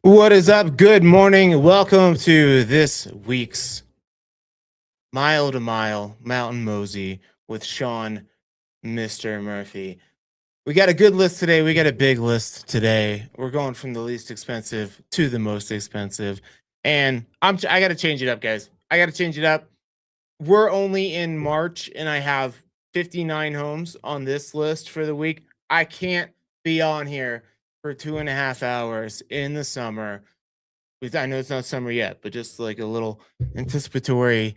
What is up? Good morning. Welcome to this week's Mile to Mile Mountain Mosey with Sean, Mr. Murphy. We got a good list today. We got a big list today. We're going from the least expensive to the most expensive. And I got to change it up, guys. I got to change it up. We're only in March and I have 59 homes on this list for the week. I can't be on here for 2.5 hours in the summer. I know it's not summer yet, but just like a little anticipatory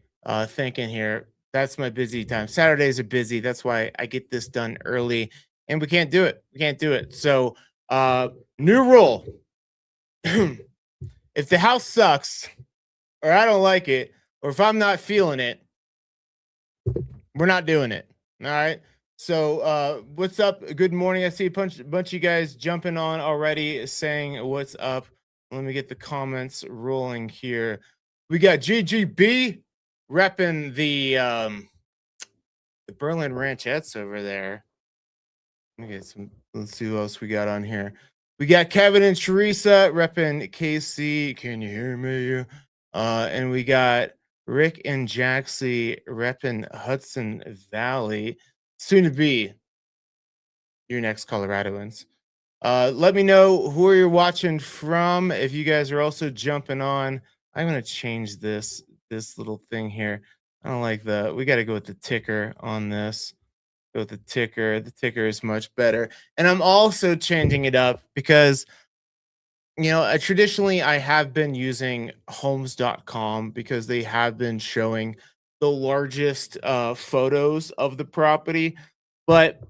thinking here. That's my busy time. Saturdays are busy. That's why I get this done early, and we can't do it. We can't do it. So, new rule: if the house sucks, or I don't like it, or if I'm not feeling it, we're not doing it. All right. So, what's up? Good morning. I see a bunch of you guys jumping on already, saying what's up. Let me get the comments rolling here. We got GGB repping the Berlin Ranchettes over there. Let me get some. Let's see what else we got on here. We got Kevin and Teresa repping KC. Can you hear me? And we got Rick and Jaxley repping Hudson Valley. Soon to be your next Coloradoans. Let me know who you're watching from. If you guys are also jumping on, I'm gonna change this little thing here. I don't like we got to go with the ticker on this. Go with the ticker. The ticker is much better. And I'm also changing it up because traditionally I have been using homes.com because they have been showing the largest photos of the property. But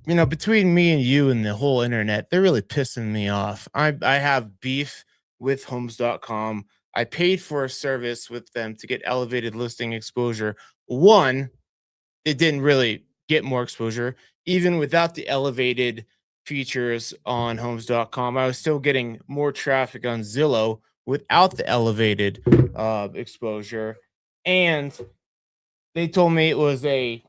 between me and you and the whole internet, they're really pissing me off. I have beef with homes.com. I paid for a service with them to get elevated listing exposure. One, it didn't really get more exposure. Even without the elevated features on homes.com, I was still getting more traffic on Zillow without the elevated exposure. And they told me it was a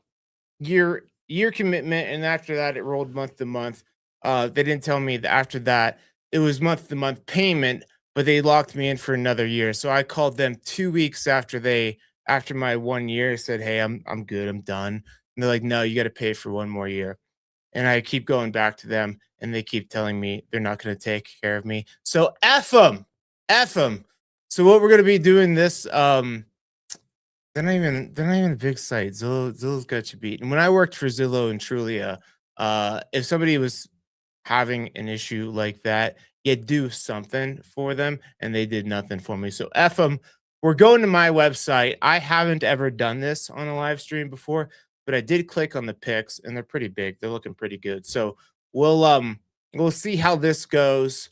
year commitment, and after that it rolled month to month. They didn't tell me that after that it was month to month payment, but they locked me in for another year. So I called them 2 weeks after my 1 year, said, "Hey, I'm good, I'm done." And they're like, "No, you got to pay for one more year." And I keep going back to them, and they keep telling me they're not going to take care of me. So f them. So what we're gonna be doing this they're not even a big site. Zillow's got you beat. And when I worked for Zillow and Trulia, if somebody was having an issue like that, you do something for them, and they did nothing for me. So F them. We're going to my website. I haven't ever done this on a live stream before, but I did click on the pics, and they're pretty big. They're looking pretty good. So we'll see how this goes.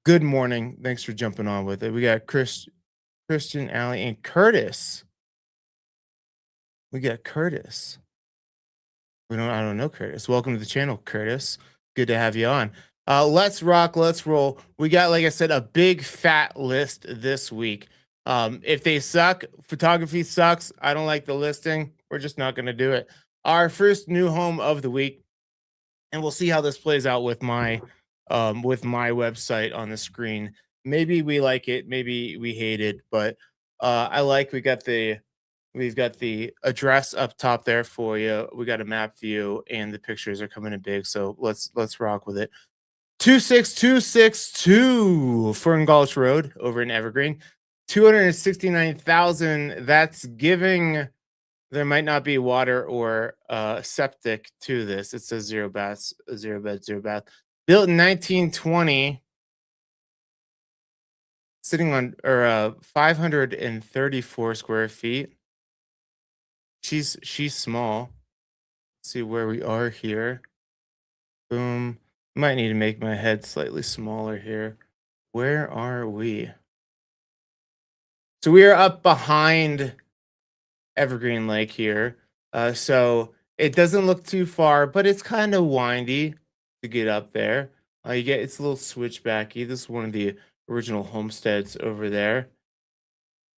Good morning. Thanks for jumping on with it. We got Christian, Alley, and Curtis. We got Curtis. I don't know Curtis. Welcome to the channel, Curtis. Good to have you on. Let's rock, let's roll. We got, like I said, a big fat list this week. If they suck, photography sucks, I don't like the listing, we're just not gonna do it. Our first new home of the week, and we'll see how this plays out with my website on the screen. Maybe we like it, maybe we hate it, but we've got the address up top there for you. We got a map view, and the pictures are coming in big. So let's rock with it. 26262 Fern Gulch Road over in Evergreen. 269,000. That's giving. There might not be water or septic to this. It says zero baths, zero bed, zero bath. Built in 1920. Sitting on 534 square feet. She's small. Let's see where we are here. Boom. Might need to make my head slightly smaller here. Where are we? So we are up behind Evergreen Lake here. So it doesn't look too far, but it's kind of windy to get up there. It's a little switchbacky. This is one of the original homesteads over there.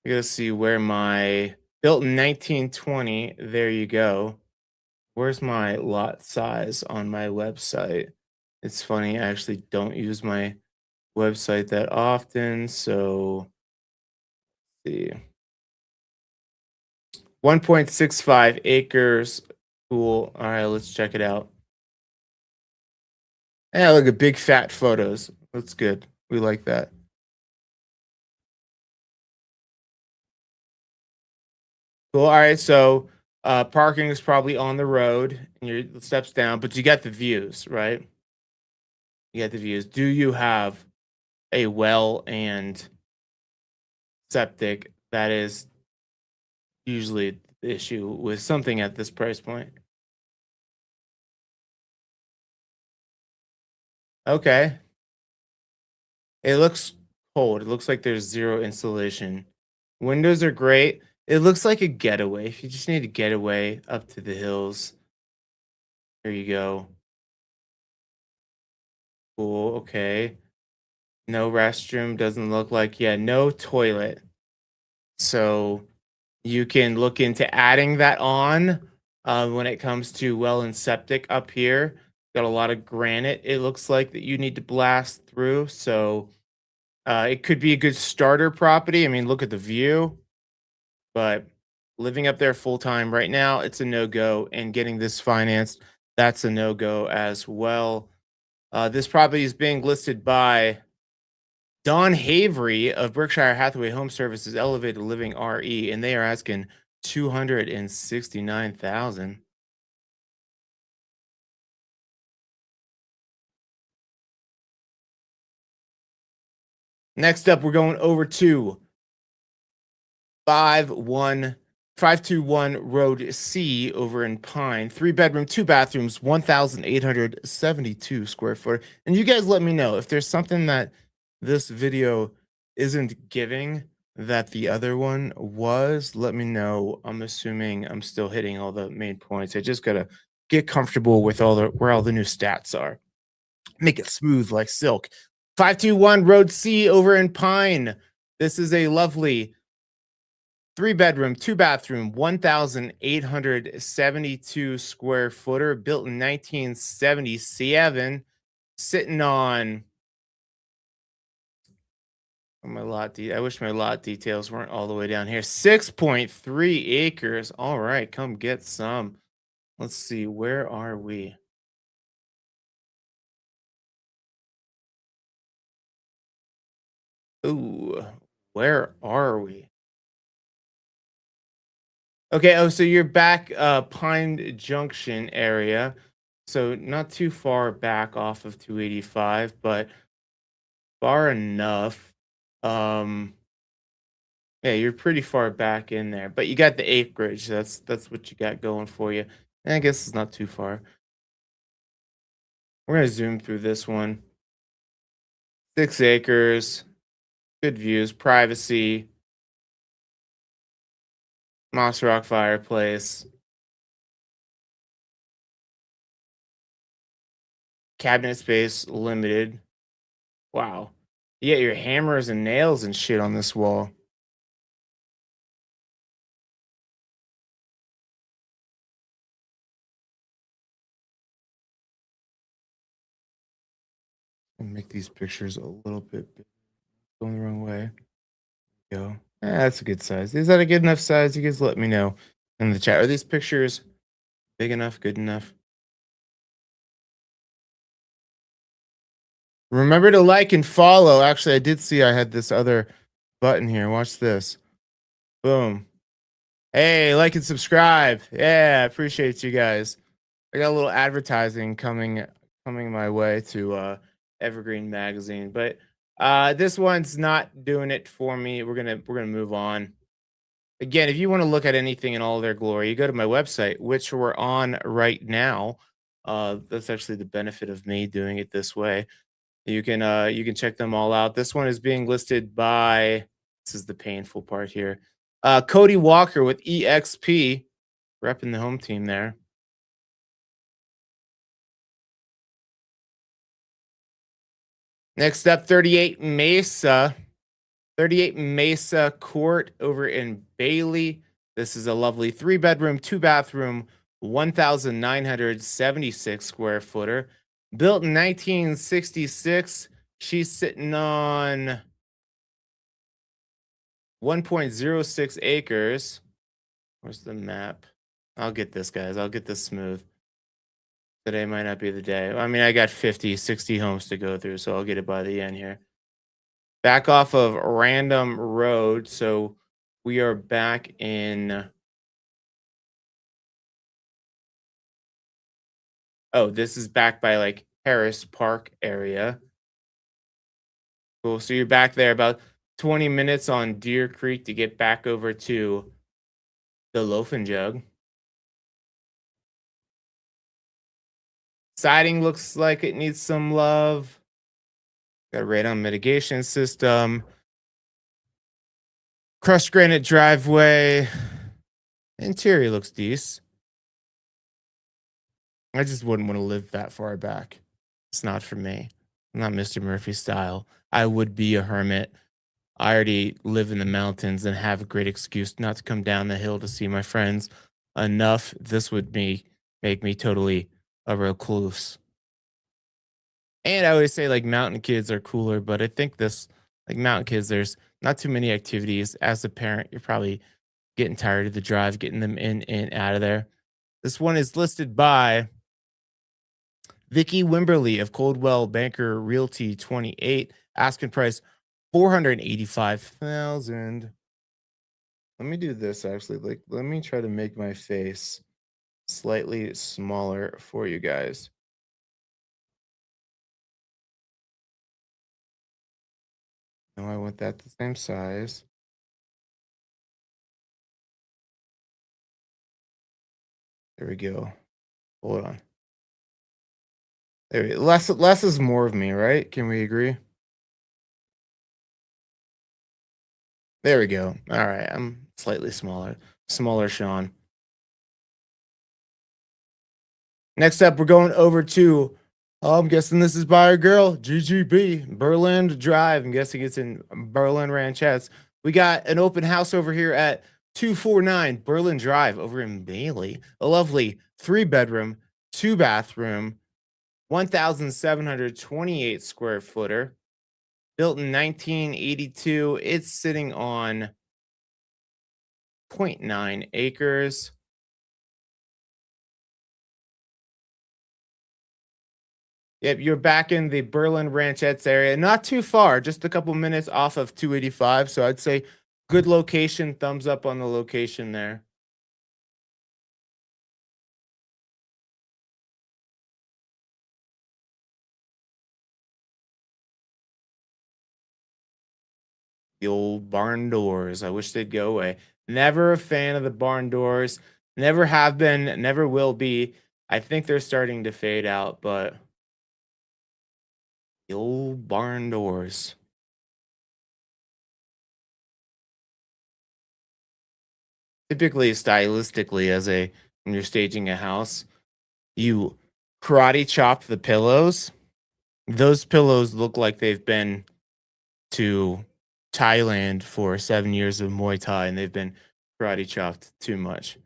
We gotta see where my built in 1920. There you go. Where's my lot size on my website? It's funny, I actually don't use my website that often. So let's see, 1.65 acres. Cool. All right, let's check it out. Yeah, look at big fat photos. That's good. We like that. Cool. All right. So parking is probably on the road and your steps down, but you got the views, right? You got the views. Do you have a well and septic? That is usually the issue with something at this price point. Okay. It looks cold. It looks like there's zero insulation. Windows are great. It looks like a getaway. If you just need a getaway up to the hills, there you go. Cool. Okay. No restroom. Doesn't look like, yeah, no toilet. So you can look into adding that on when it comes to well and septic up here. Got a lot of granite, it looks like, that you need to blast through. So it could be a good starter property. I mean, look at the view, but living up there full time right now, it's a no go. And getting this financed, that's a no go as well. This property is being listed by Don Havery of Berkshire Hathaway Home Services Elevated Living RE, and they are asking 269,000. Next up, we're going over to 51521 Road C over in Pine. 3 bedroom, 2 bathrooms, 1,872 square foot. And you guys let me know if there's something that this video isn't giving that the other one was. Let me know. I'm assuming I'm still hitting all the main points. I just gotta get comfortable with all the where all the new stats are. Make it smooth like silk. 521 Road C over in Pine. This is a lovely 3 bedroom, 2 bathroom, 1,872 square footer, built in 1977, sitting on my lot. I wish my lot details weren't all the way down here. 6.3 acres. All right, come get some. Let's see, where are we? Ooh, where are we? Okay, oh, so you're back Pine Junction area. So not too far back off of 285, but far enough. Um yeah, you're pretty far back in there, but you got the acreage. That's what you got going for you. And I guess it's not too far. We're gonna zoom through this one. 6 acres, good views, privacy, moss rock fireplace, cabinet space limited. Wow. You got your hammers and nails and shit on this wall. And make these pictures a little bit going the wrong way. Go. That's a good size. Is that a good enough size? You guys let me know in the chat. Are these pictures big enough? Good enough? Remember to like and follow. Actually, I did see I had this other button here. Watch this. Boom. Hey, like and subscribe. Yeah, I appreciate you guys. I got a little advertising coming my way to Evergreen magazine, but this one's not doing it for me. We're gonna move on. Again, if you want to look at anything in all their glory, you go to my website, which we're on right now. That's actually the benefit of me doing it this way. You can check them all out. This one is being listed by, this is the painful part here. Cody Walker with EXP, repping the home team there. Next up, 38 Mesa Court over in Bailey. This is a lovely 3 bedroom, 2 bathroom, 1,976 square footer, built in 1966. She's sitting on 1.06 acres. Where's the map? I'll get this, guys. I'll get this smooth. Today might not be the day. I mean, I got 50, 60 homes to go through, so I'll get it by the end here. Back off of random road. So we are back in. Oh, this is back by like Harris Park area. Cool. So you're back there about 20 minutes on Deer Creek to get back over to the Loafing Jug. Siding looks like it needs some love. Got radon mitigation system. Crushed granite driveway. Interior looks decent. I just wouldn't want to live that far back. It's not for me. I'm not Mr. Murphy style. I would be a hermit. I already live in the mountains and have a great excuse not to come down the hill to see my friends enough. This would make me totally a recluse. And I always say like mountain kids are cooler, but I think this like mountain kids, there's not too many activities. As a parent, you're probably getting tired of the drive, getting them in and out of there. This one is listed by Vicky Wimberly of Coldwell Banker Realty 28, asking price 485,000. Let me do this actually. Like, let me try to make my face slightly smaller for you guys. No, I want that the same size. There we go. Hold on. Less is more of me, right? Can we agree? There we go. All right, I'm slightly smaller. Smaller Sean. Next up, we're going over to, I'm guessing this is by our girl, GGB, Berlin Drive. I'm guessing it's in Berlin Ranchettes. We got an open house over here at 249 Berlin Drive over in Bailey. A lovely 3-bedroom, 2-bathroom, 1,728 square footer, built in 1982. It's sitting on zero point 0.9 acres. Yep, you're back in the Berlin Ranchettes area. Not too far, just a couple minutes off of 285. So I'd say good location. Thumbs up on the location there. The old barn doors. I wish they'd go away. Never a fan of the barn doors. Never have been, never will be. I think they're starting to fade out, but the old barn doors. Typically, stylistically, as a when you're staging a house, you karate chop the pillows. Those pillows look like they've been to Thailand for 7 years of Muay Thai and they've been karate chopped too much.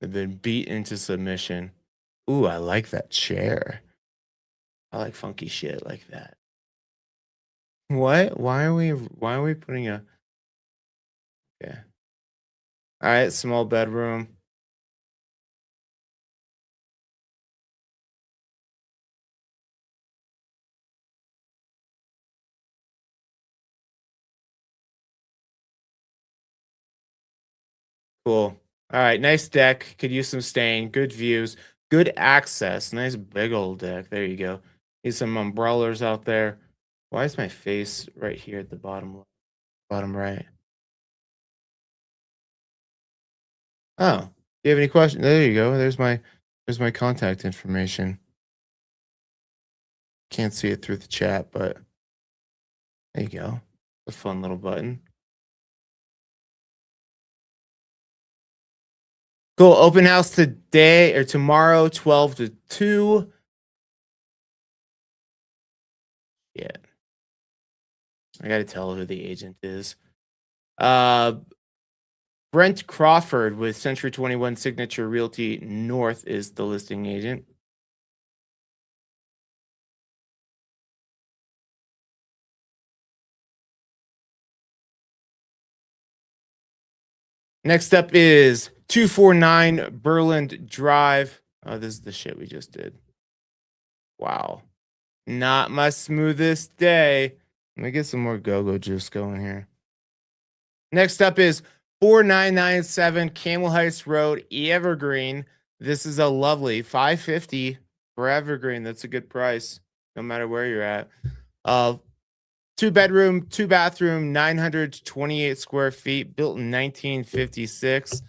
They've been beat into submission. Ooh, I like that chair. I like funky shit like that. What? Why are we putting a yeah. All right, small bedroom. Cool. All right, nice deck. Could use some stain. Good views. Good access. Nice big old deck. There you go. Need some umbrellas out there. Why is my face right here at the bottom right? Oh, do you have any questions? There you go. There's my contact information. Can't see it through the chat, but there you go. A fun little button. Cool. Open house today or tomorrow, 12 to 2. Yeah. I gotta tell who the agent is. Uh Brent Crawford with Century 21 Signature Realty North is the listing agent. Next up is 249 Berland Drive. Oh, this is the shit we just did. Wow. Not my smoothest day. Let me get some more go-go juice going here. Next up is 4997 Camel Heights Road, Evergreen. This is a lovely 550 for Evergreen. That's a good price, no matter where you're at. Two bedroom, two bathroom, 928 square feet, built in 1956,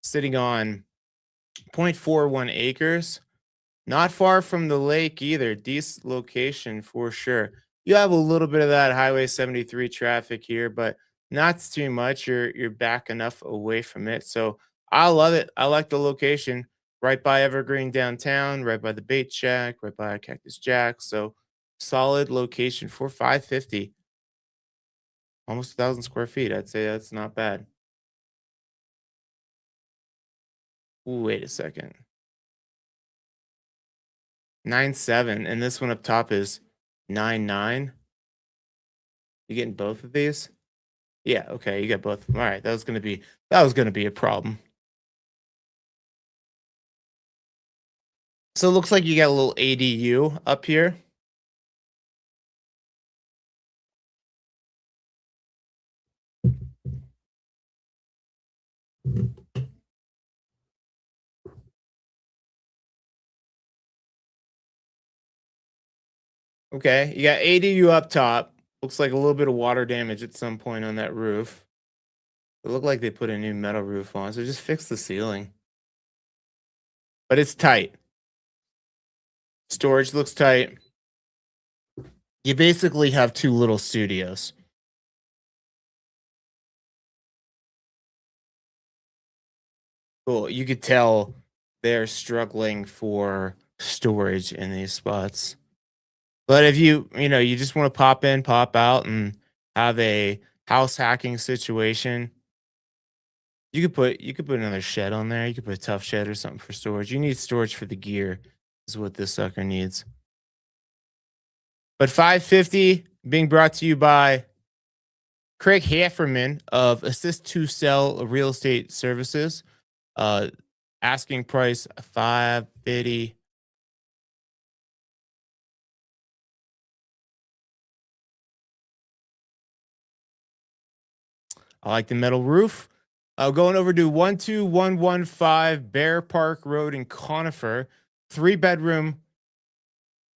sitting on 0.41 acres. Not far from the lake either. Decent location for sure. You have a little bit of that Highway 73 traffic here, but not too much. You're back enough away from it. So I love it. I like the location. Right by Evergreen downtown, right by the bait shack, right by Cactus Jack. So solid location for 550. Almost 1,000 square feet. I'd say that's not bad. Ooh, wait a second. 9.7, and this one up top is 9.9. You getting both of these? Yeah, okay, you got both. All right, that was gonna be a problem. So it looks like you got a little ADU up here. Okay, you got ADU up top. Looks like a little bit of water damage at some point on that roof. It looked like they put a new metal roof on, so just fix the ceiling. But it's tight. Storage looks tight. You basically have two little studios. Cool. You could tell they're struggling for storage in these spots. But if you just want to pop in, pop out, and have a house hacking situation, you could put another shed on there. You could put a tough shed or something for storage. You need storage for the gear, is what this sucker needs. But 550 being brought to you by Craig Hefferman of Assist to Sell Real Estate Services. Uh, Asking price 550. I like the metal roof. Going over to 12115 Bear Park Road in Conifer, 3 bedroom,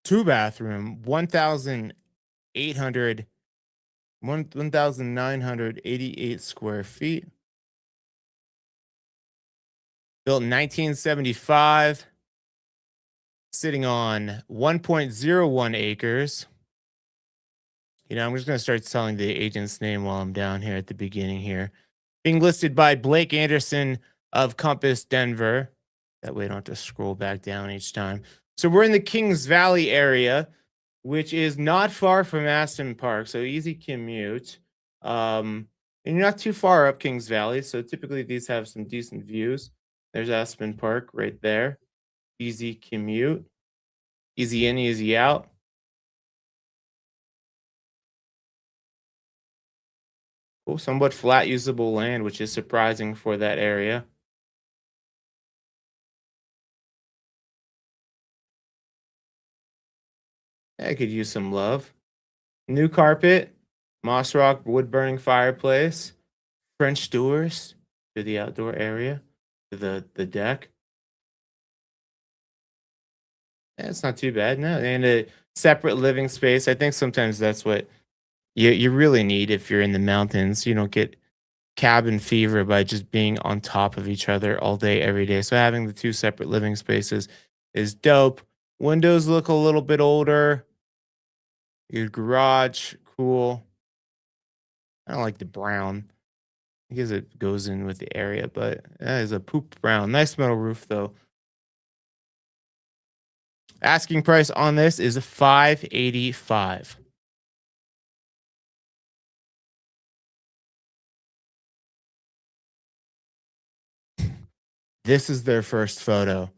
2 bathroom, 1,988 square feet. Built in 1975, sitting on 1.01 acres. I'm just going to start telling the agent's name while I'm down here at the beginning here. Being listed by Blake Anderson of Compass Denver. That way I don't have to scroll back down each time. So we're in the Kings Valley area, which is not far from Aston Park. So easy commute. And you're not too far up Kings Valley. So typically these have some decent views. There's Aspen Park right there. Easy commute. Easy in, easy out. Oh, somewhat flat usable land, which is surprising for that area. I could use some love. New carpet, moss rock wood burning fireplace, French doors to the outdoor area, to the deck. Yeah, it's not too bad. No, and a separate living space. I think sometimes that's what you really need if you're in the mountains. You don't get cabin fever by just being on top of each other all day, every day. So having the two separate living spaces is dope. Windows look a little bit older. Your garage, cool. I don't like the brown. I guess it goes in with the area, but that is a poop brown. Nice metal roof though. Asking price on this is 585. This is their first photo.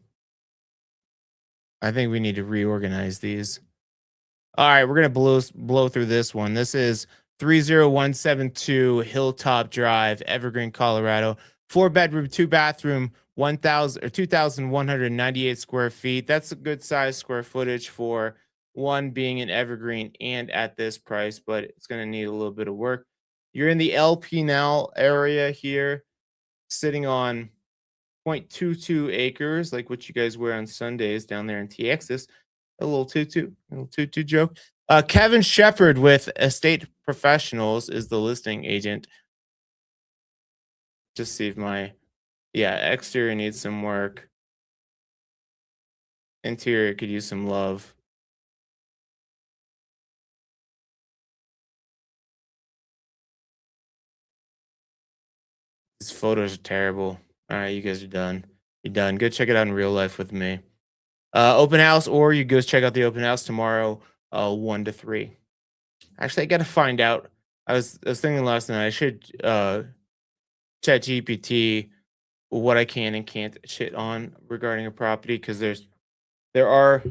I think we need to reorganize these. All right, we're gonna blow through this one. This is 30172 Hilltop Drive, Evergreen, Colorado. Four bedroom, two bathroom, 1,000 or 2,198 square feet. That's a good size square footage for one being an evergreen and at this price, but it's going to need a little bit of work. You're in the LP now area here, sitting on 0.22 acres, like what you guys wear on Sundays down there in Texas. A little tutu joke. Kevin Shepard with Estate Professionals is the listing agent. Just see if my exterior needs some work. Interior could use some love. These photos are terrible. All right, you guys are done. You're done. Go check it out in real life with me. Open house, or you go check out the open house tomorrow, 1 to 3. Actually, I gotta find out. I was thinking last night I should chat GPT what I can and can't shit on regarding a property because there are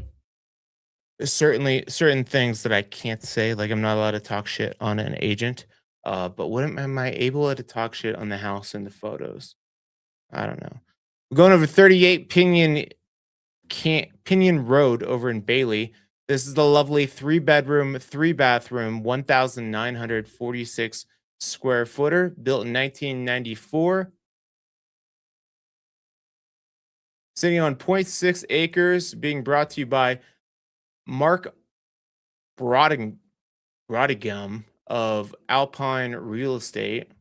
certainly certain things that I can't say. Like I'm not allowed to talk shit on an agent. But what am I able to talk shit on the house and the photos? I don't know. We're going over 38 Pinion Road over in Bailey. This is the lovely three bedroom, three bathroom, 1,946 square footer, built in 1994, sitting on point 0.6 acres, being brought to you by Mark Broding, Brodigam of Alpine Real Estate.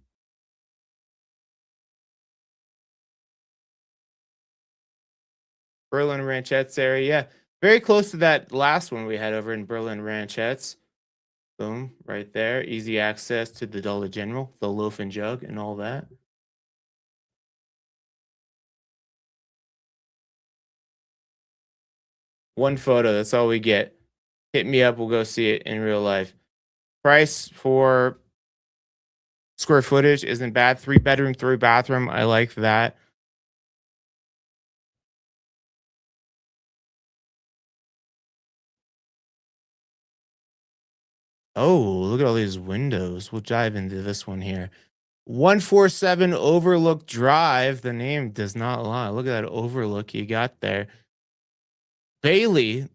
Berlin Ranchettes area. Yeah, very close to that last one we had over in Berlin Ranchettes. Boom, right there. Easy access to the Dollar General, the loaf and jug, and all that. One photo, that's all we get. Hit me up, we'll go see it in real life. Price for square footage isn't bad. Three bedroom, three bathroom. I like that. Oh, look at all these windows. We'll dive into this one here. 147 Overlook Drive. The name does not lie. Look at that overlook you got there. Bailey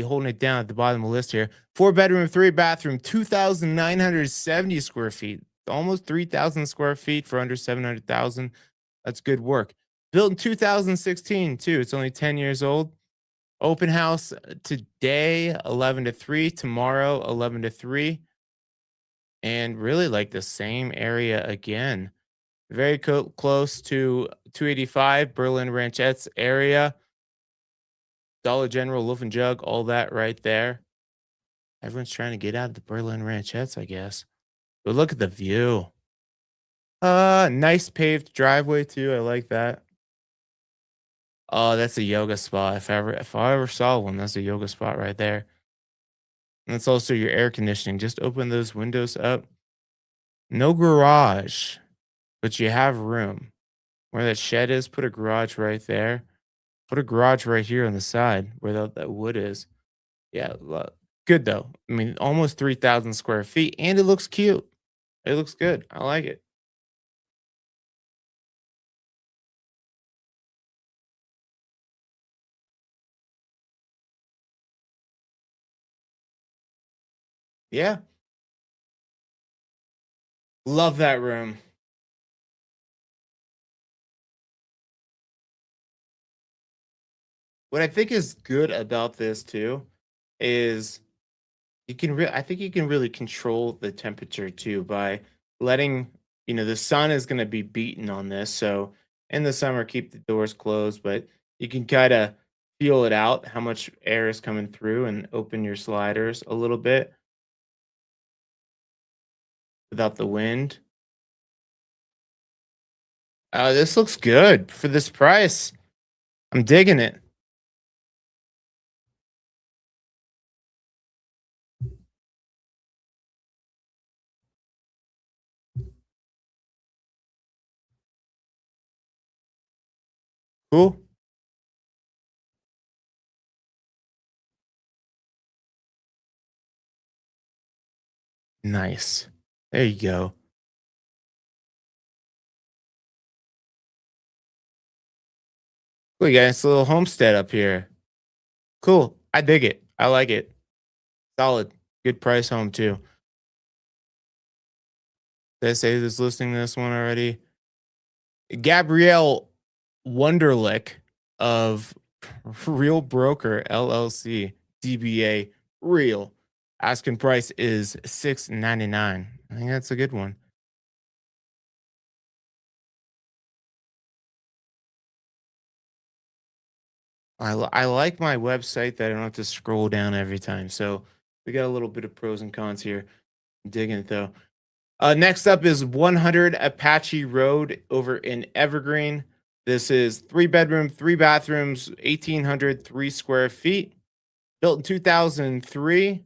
holding it down at the bottom of the list here. Four bedroom, three bathroom, 2,970 square feet. Almost 3,000 square feet for under 700,000. That's good work. Built in 2016 too. It's only 10 years old. Open house today, 11 to 3. Tomorrow, 11 to 3. And really like the same area again. Very close to 285 Berlin Ranchettes area. Dollar General, Loaf and Jug, all that right there. Everyone's trying to get out of the Berlin Ranchettes, I guess. But look at the view. Nice paved driveway too. I like that. Oh, that's a yoga spot. If I ever saw one, that's a yoga spot right there. And that's also your air conditioning. Just open those windows up. No garage, but you have room. Where that shed is, put a garage right there. Put a garage right here on the side where that wood is. Yeah, good though. I mean, almost 3,000 square feet, and it looks cute. It looks good. I like it. Yeah, love that room. What I think is good about this too is I think you can really control the temperature too by letting, the sun is going to be beaten on this. So in the summer, keep the doors closed, but you can kind of feel it out how much air is coming through and open your sliders a little bit without the wind. This looks good for this price. I'm digging it. Cool. Nice. There you go. We got this little homestead up here. Cool. I dig it. I like it. Solid. Good price home too. Did I say who's listening to this one already? Gabrielle Wunderlich of Real Broker LLC, DBA Real. Asking price is 699. I think that's a good one. I like my website that I don't have to scroll down every time. So we got a little bit of pros and cons here. Digging it though. Next up is 100 Apache Road over in Evergreen. This is 3 bedroom, 3 bathrooms, 1,803 square feet, built in 2003,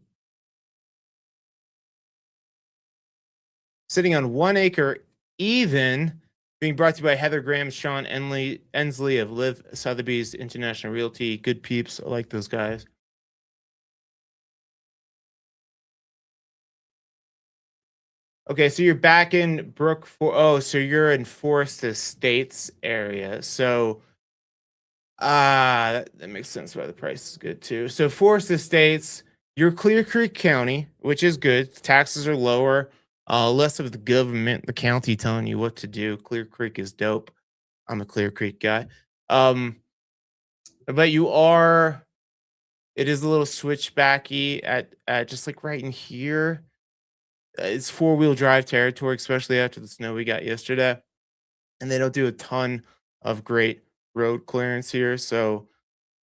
sitting on 1 acre even, being brought to you by Heather Graham, Sean Ensley of Live Sotheby's International Realty. Good peeps. I like those guys. Okay, so you're back in so you're in Forest Estates area. So that makes sense why the price is good too. So Forest Estates, you're Clear Creek County, which is good. Taxes are lower. Less of the government, the county telling you what to do. Clear Creek is dope. I'm a Clear Creek guy. Um, but you are it is a little switchbacky at just like right in here. It's four-wheel drive territory, especially after the snow we got yesterday. And they don't do a ton of great road clearance here. So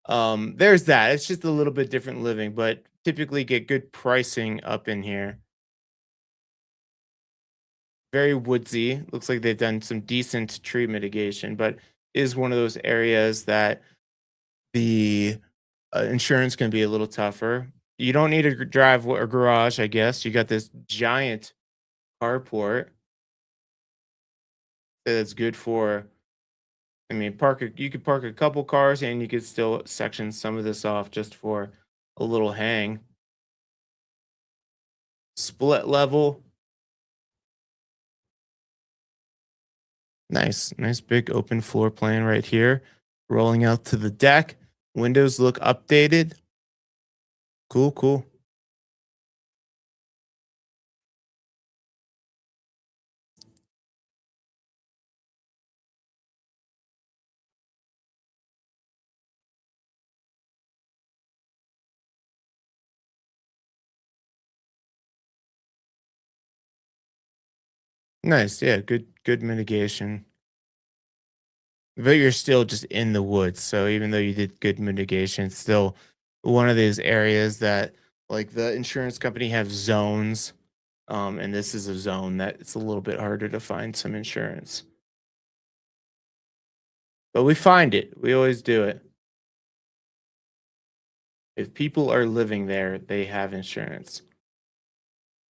there's that. It's just a little bit different living, but typically get good pricing up in here. Very woodsy. Looks like they've done some decent tree mitigation, but is one of those areas that the insurance can be a little tougher. You don't need a drive or garage, I guess. You got this giant carport that's good for. I mean, you could park a couple cars and you could still section some of this off just for a little hang. Split level. Nice big open floor plan right here. Rolling out to the deck. Windows look updated. Cool. Nice. Yeah, good mitigation. But you're still just in the woods. So even though you did good mitigation, it's still one of these areas that like the insurance company have zones. And this is a zone that it's a little bit harder to find some insurance. But we find it. We always do it. If people are living there, they have insurance.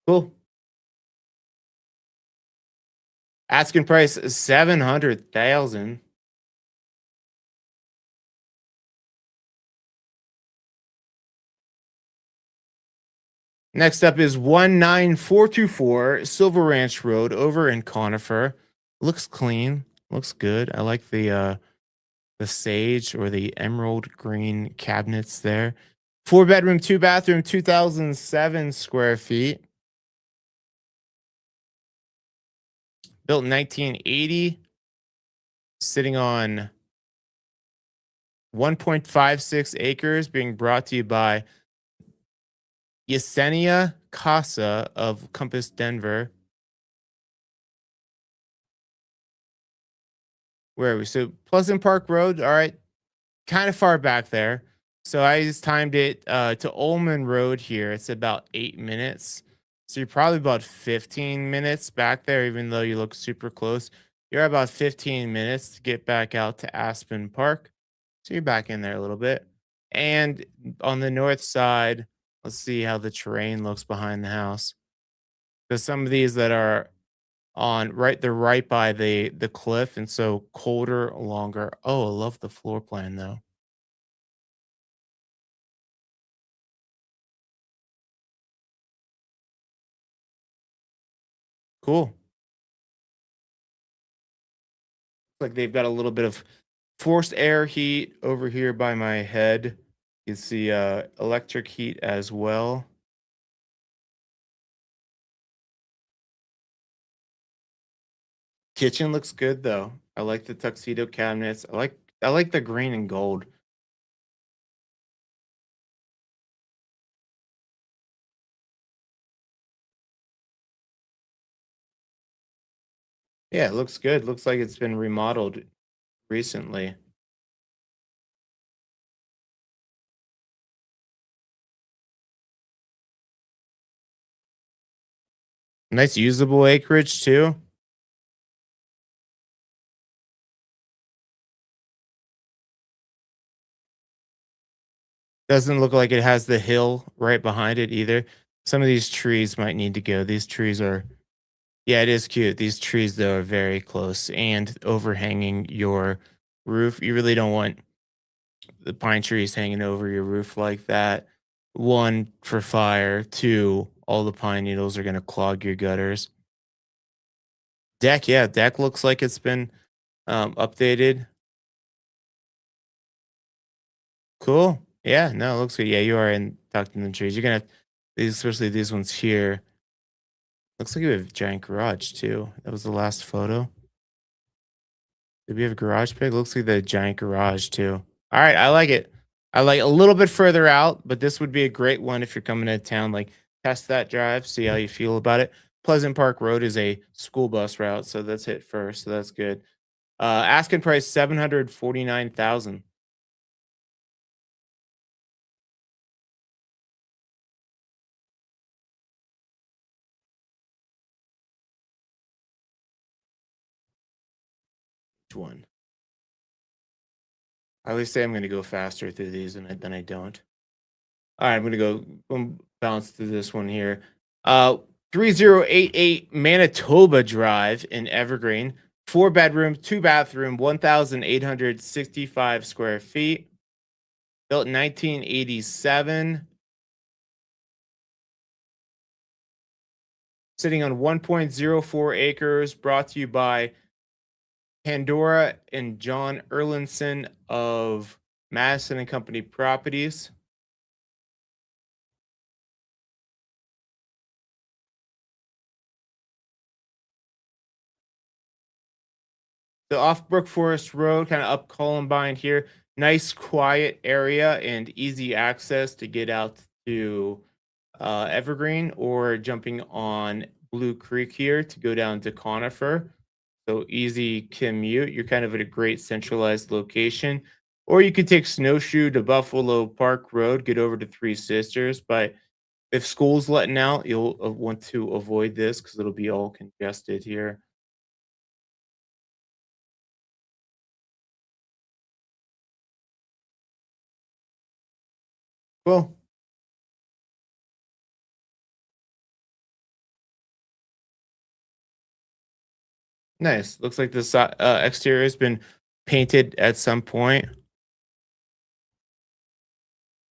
Cool. Asking price is 700,000. Next up is 19424 Silver Ranch Road over in Conifer. Looks clean. Looks good. I like the sage or the emerald green cabinets there. 4 bedroom, 2 bathroom, 2007 square feet. Built in 1980. Sitting on 1.56 acres, being brought to you by Yesenia Casa of Compass Denver. Where are we? So Pleasant Park Road. All right, kind of far back there. So I just timed it to Ullman Road here. It's about 8 minutes. So you're probably about 15 minutes back there, even though you look super close. You're about 15 minutes to get back out to Aspen Park. So you're back in there a little bit. And on the north side, let's see how the terrain looks behind the house. Because some of these that are they're right by the cliff, and so colder, longer. Oh, I love the floor plan though. Cool. Like they've got a little bit of Forced air heat over here by my head. You see electric heat as well. Kitchen looks good though. I like the tuxedo cabinets. I like the green and gold. Yeah, it looks good. Looks like it's been remodeled recently. Nice usable acreage too. Doesn't look like it has the hill right behind it either. Some of these trees might need to go. These trees are, yeah, it is cute. These trees though are very close and overhanging your roof. You really don't want the pine trees hanging over your roof like that. One, for fire. Two, all the pine needles are going to clog your gutters. Deck, yeah, deck looks like it's been updated. Cool. Yeah, no, it looks good. Yeah, you are in tucked in the trees. You're gonna have these, especially these ones here. Looks like you have a giant garage too. That was the last photo. Did we have a garage pic? Looks like the giant garage too. All right, I like it. I like a little bit further out, but this would be a great one if you're coming to town. Like test that drive, see how you feel about it. Pleasant Park Road is a school bus route, so that's hit first. So that's good. Asking price 749,000. Which one? I always say I'm going to go faster through these, and then I don't. All right, I'm gonna go bounce through this one here. 3088 Manitoba Drive in Evergreen. 4 bedroom, 2 bathroom, 1,865 square feet. Built in 1987. Sitting on 1.04 acres. Brought to you by Pandora and John Erlinson of Madison and Company Properties. So off Brook Forest Road, kind of up Columbine here. Nice quiet area and easy access to get out to Evergreen or jumping on Blue Creek here to go down to Conifer. So easy commute. You're kind of at a great centralized location. Or you could take snowshoe to Buffalo Park Road, get over to Three Sisters. But if school's letting out, you'll want to avoid this because it'll be all congested here. Well, nice. Looks like this exterior has been painted at some point.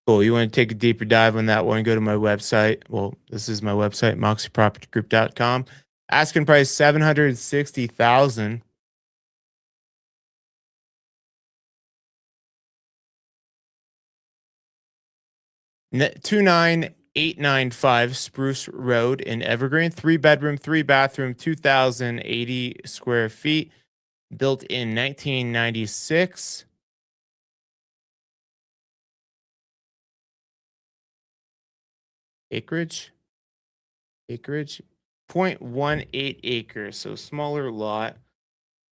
Cool. You want to take a deeper dive on that one? Go to my website. Well, this is my website, moxiepropertygroup.com. Asking price 760,000. 29895 Spruce Road in Evergreen. 3 bedroom, 3 bathroom, 2,080 square feet. Built in 1996. Acreage. Acreage. 0.18 acres. So smaller lot.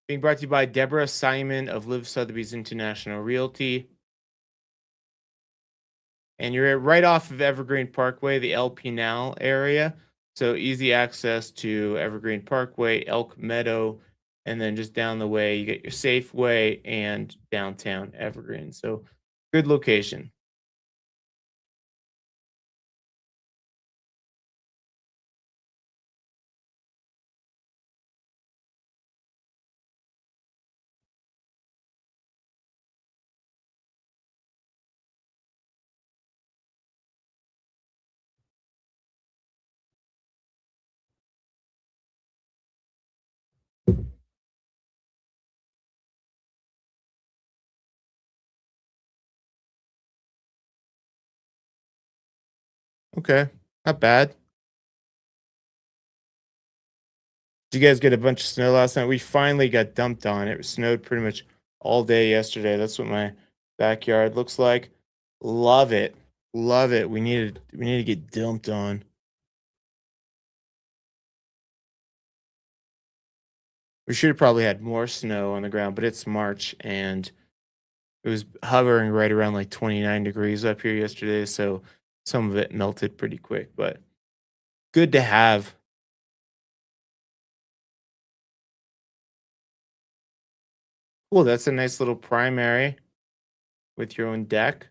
Being brought to you by Deborah Simon of Live Sotheby's International Realty. And you're right off of Evergreen Parkway, the El Pinal area. So easy access to Evergreen Parkway, Elk Meadow, and then just down the way, you get your Safeway and downtown Evergreen. So good location. Okay. Not bad. Did you guys get a bunch of snow last night? We finally got dumped on. It snowed pretty much all day yesterday. That's what my backyard looks like. Love it. Love it. We need to get dumped on. We should have probably had more snow on the ground, but it's March and it was hovering right around like 29 degrees up here yesterday, so some of it melted pretty quick, but good to have. Cool, that's a nice little primary with your own deck.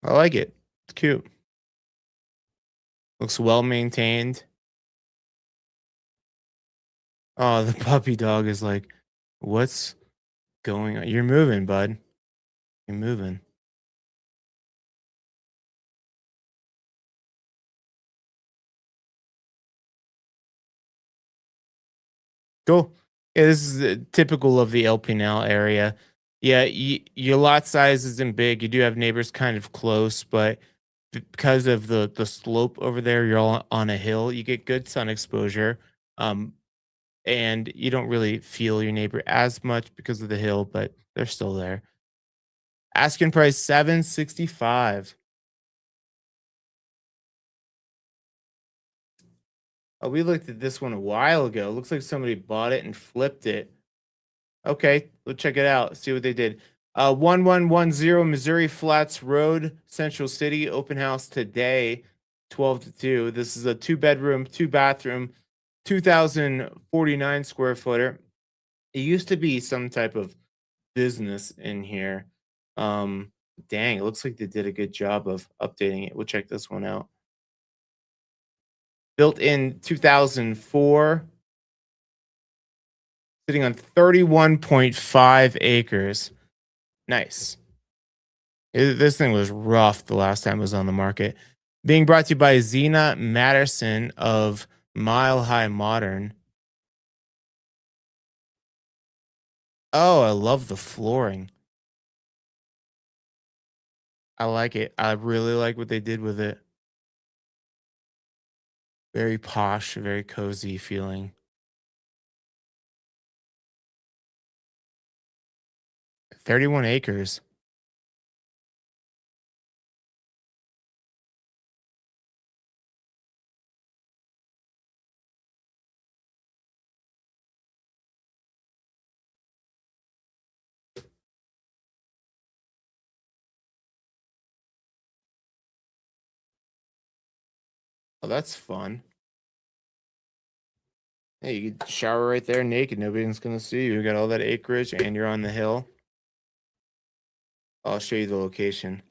I like it. It's cute. Looks well maintained. Oh, the puppy dog is like, "What's going on? You're moving, bud. You're moving." Cool. Yeah, this is typical of the El Pinal area. Yeah, your lot size isn't big. You do have neighbors kind of close, but because of the slope over there, you're all on a hill. You get good sun exposure, um, and you don't really feel your neighbor as much because of the hill, but they're still there. Asking price 765. Oh, we looked at this one a while ago. Looks like somebody bought it and flipped it. Okay, let's check it out. See what they did. 1110 Missouri Flats Road, Central City. Open house today, 12 to 2. This is a two-bedroom, two-bathroom, 2,049 square footer. It used to be some type of business in here. Um, Dang, it looks like they did a good job of updating it. We'll check this one out. Built in 2004, sitting on 31.5 acres. Nice. This thing was rough the last time it was on the market. Being brought to you by Zena Matterson of Mile High Modern. Oh, I love the flooring. I like it. I really like what they did with it. Very posh, very cozy feeling. 31 acres. Oh, that's fun. Hey, you could shower right there naked. Nobody's gonna see you. You got all that acreage and you're on the hill. I'll show you the location.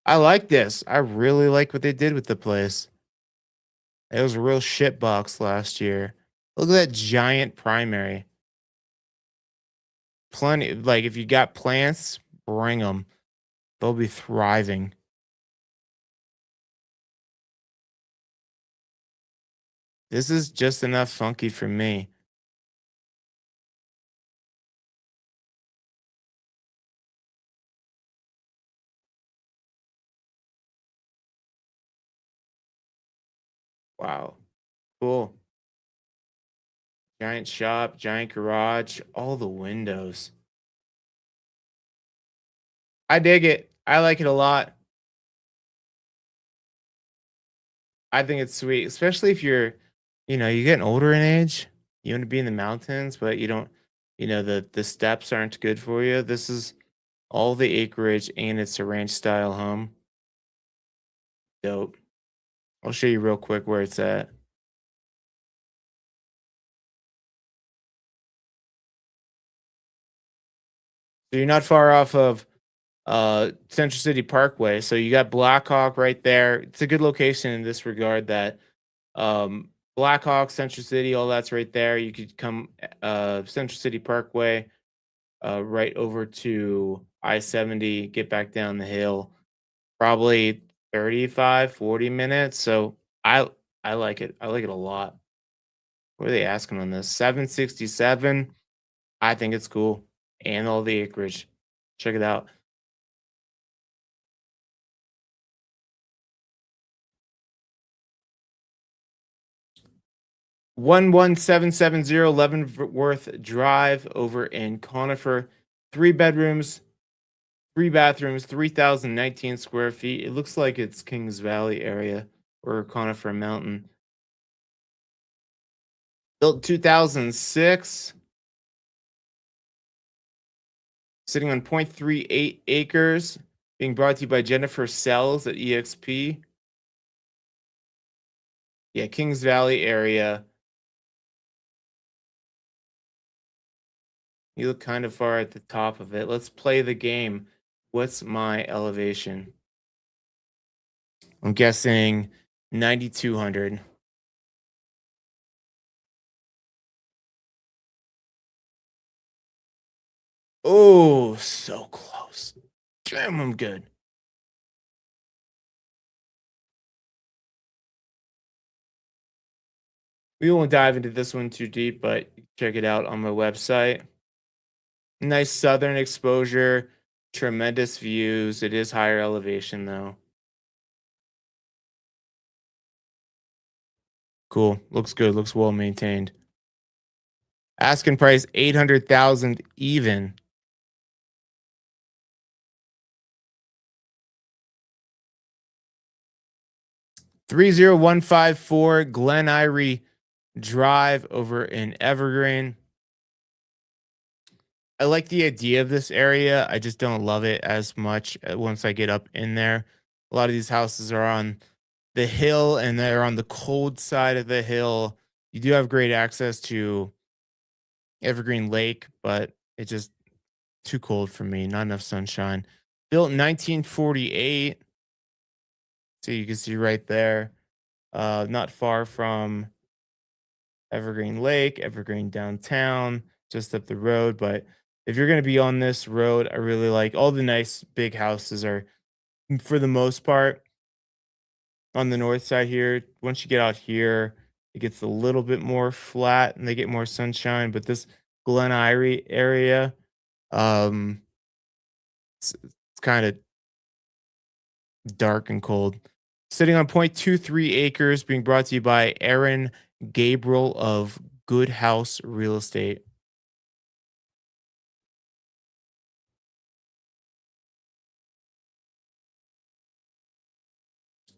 I like this. I really like what they did with the place. It was a real shit box last year. Look at that giant primary. Plenty, like if you got plants, bring them. They'll be thriving. This is just enough funky for me. Wow. Cool. Giant shop, giant garage, all the windows. I dig it. I like it a lot. I think it's sweet, especially if you're getting older in age. You want to be in the mountains, but you don't, the steps aren't good for you. This is all the acreage and it's a ranch style home. Dope. I'll show you real quick where it's at. So you're not far off of Central City Parkway. So you got Blackhawk right there. It's a good location in this regard that Blackhawk, Central City, all that's right there. You could come Central City Parkway right over to I-70, get back down the hill, probably 35, 40 minutes. So I like it. I like it a lot. What are they asking on this? 767. I think it's cool. And all the acreage. Check it out. 11770 Leavenworth Drive over in Conifer. 3 bedrooms, 3 bathrooms, 3,019 square feet. It looks like it's Kings Valley area or Conifer Mountain. Built 2006, sitting on 0.38 acres, being brought to you by Jennifer Sells at EXP. Yeah, Kings Valley area. You look kind of far at the top of it. Let's play the game. What's my elevation? I'm guessing 9,200. Oh, so close. Damn, I'm good. We won't dive into this one too deep, but check it out on my website. Nice southern exposure, tremendous views. It is higher elevation though. Cool. Looks good. Looks well maintained. Asking price 800,000 even. 30154 Glen Eyrie Drive over in Evergreen. I like the idea of this area. I just don't love it as much once I get up in there. A lot of these houses are on the hill and they're on the cold side of the hill. You do have great access to Evergreen Lake, but it's just too cold for me. Not enough sunshine. Built in 1948. So you can see right there. Not far from Evergreen Lake, Evergreen downtown, just up the road. But if you're going to be on this road, I really like all the nice big houses are, for the most part, on the north side here. Once you get out here, it gets a little bit more flat and they get more sunshine. But this Glen Eyrie area, um, it's kind of dark and cold. Sitting on 0.23 acres, being brought to you by Aaron Gabriel of Good House Real Estate.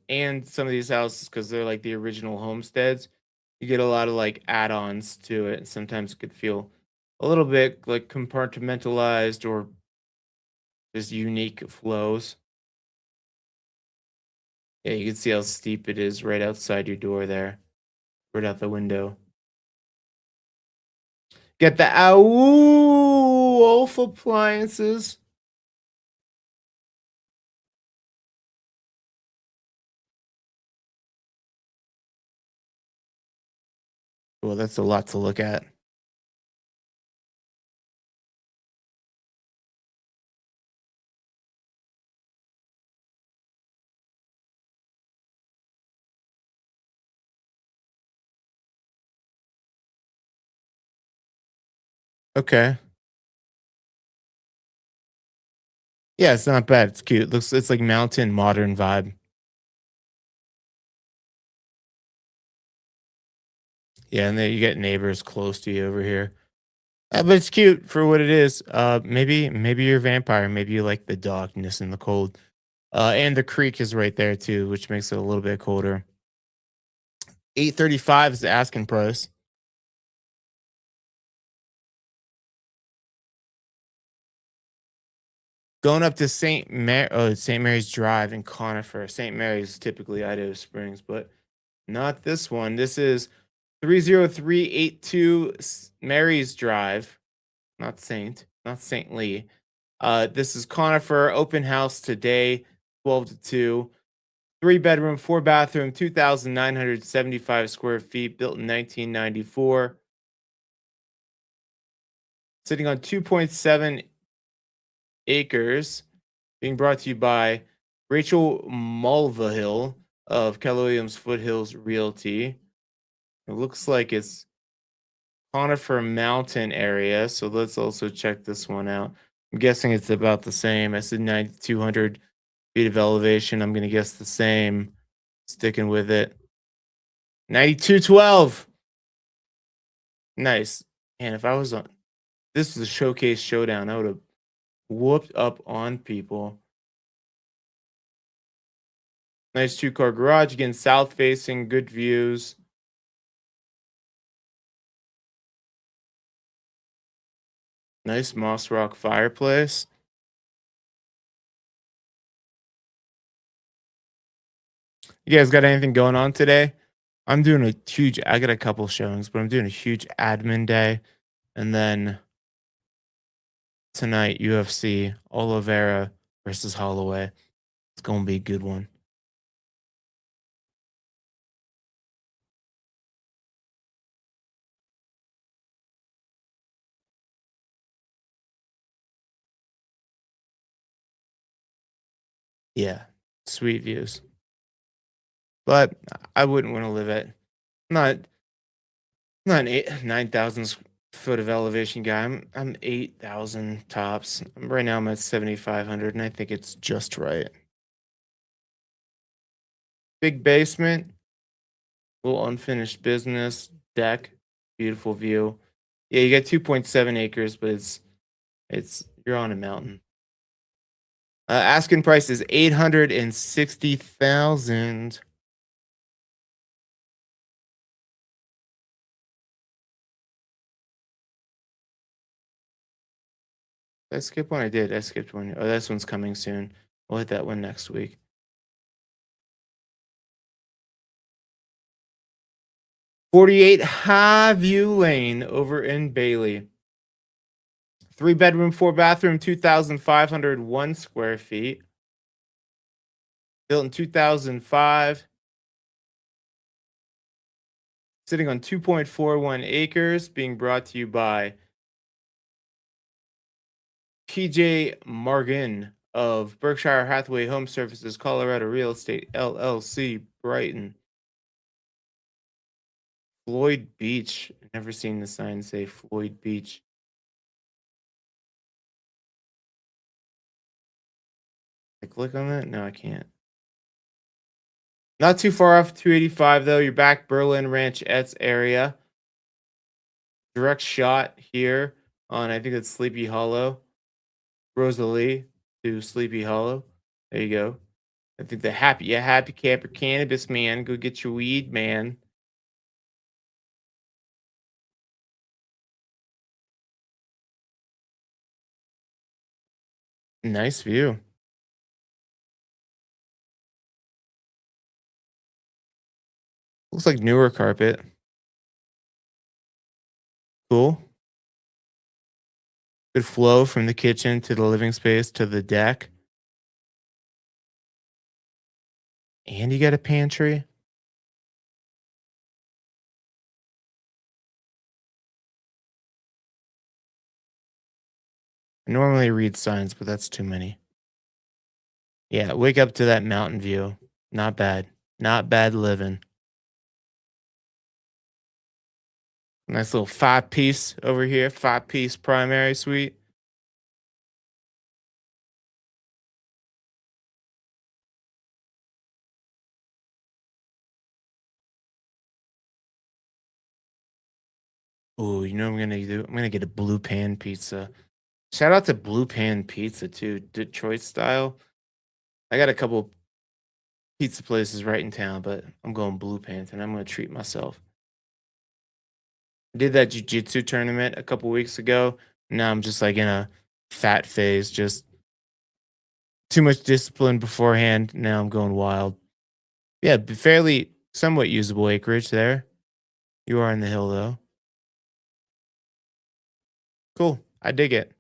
And some of these houses, because they're like the original homesteads, you get a lot of like add-ons to it. Sometimes it could feel a little bit like compartmentalized or just unique flows. Yeah, you can see how steep it is right outside your door there, right out the window. Get the Wolf appliances. Well, that's a lot to look at. Okay. Yeah, it's not bad. It's cute. Looks it's like mountain modern vibe. Yeah, and then you get neighbors close to you over here. But it's cute for what it is. Maybe you're a vampire. Maybe you like the darkness and the cold. And the creek is right there too, which makes it a little bit colder. 835 is the asking price. Going up to St. Mary's Drive in Conifer. St. Mary's is typically Idaho Springs, but not this one. This is 30382 Mary's Drive, not St. Lee. This is Conifer open house today, 12 to 2. 3 bedroom, 4 bathroom, 2,975 square feet, built in 1994. Sitting on 2.7 acres, being brought to you by Rachel Mulvihill of Keller Williams Foothills Realty. It looks like it's Conifer Mountain area. So let's also check this one out. I'm guessing it's about the same. I said 9,200 feet of elevation. I'm going to guess the same. Sticking with it. 9212. Nice. And if I was on this was a showcase showdown, I would have whooped up on people. Nice two-car garage. Again, south facing, good views. Nice moss rock fireplace. You guys got anything going on today? I'm doing a huge, I got a couple showings, but I'm doing a huge admin day. And then tonight, UFC, Oliveira versus Holloway. It's going to be a good one. Yeah, sweet views. But I wouldn't want to live at not not an 9,000 foot of elevation guy. I'm 8,000 tops. Right now I'm at 7,500, and I think it's just right. Big basement, little unfinished business deck, beautiful view. Yeah, you got 2.7 acres, but it's you're on a mountain. Asking price is 860,000. Did I skip one? I did. I skipped one. Oh, this one's coming soon. We'll hit that one next week. 48 Highview Lane over in Bailey. 3 bedroom, 4 bathroom, 2,501 square feet. Built in 2005. Sitting on 2.41 acres. Being brought to you by PJ Margin of Berkshire Hathaway Home Services, Colorado Real Estate LLC, Brighton. Floyd Beach. I've never seen the sign say Floyd Beach. I click on that? No, I can't. Not too far off 285 though. You're back Berlin Ranchettes area. Direct shot here on I think it's Sleepy Hollow. Rosalie to Sleepy Hollow. There you go. I think the happy camper cannabis man. Go get your weed, man. Nice view. Looks like newer carpet. Cool. Good flow from the kitchen to the living space to the deck. And you got a pantry. I normally read signs, but that's too many. Yeah, wake up to that mountain view. Not bad. Not bad living. Nice little 5 piece over here. 5 piece primary suite. Oh, you know what I'm gonna do? I'm gonna get a blue pan pizza. Shout out to Blue Pan Pizza too, Detroit style. I got a couple pizza places right in town, but I'm going Blue Pan and I'm gonna treat myself. Did that jujitsu tournament a couple weeks ago. Now I'm just like in a fat phase, just too much discipline beforehand. Now I'm going wild. Yeah, fairly somewhat usable acreage there. You are in the hill though. Cool. I dig it.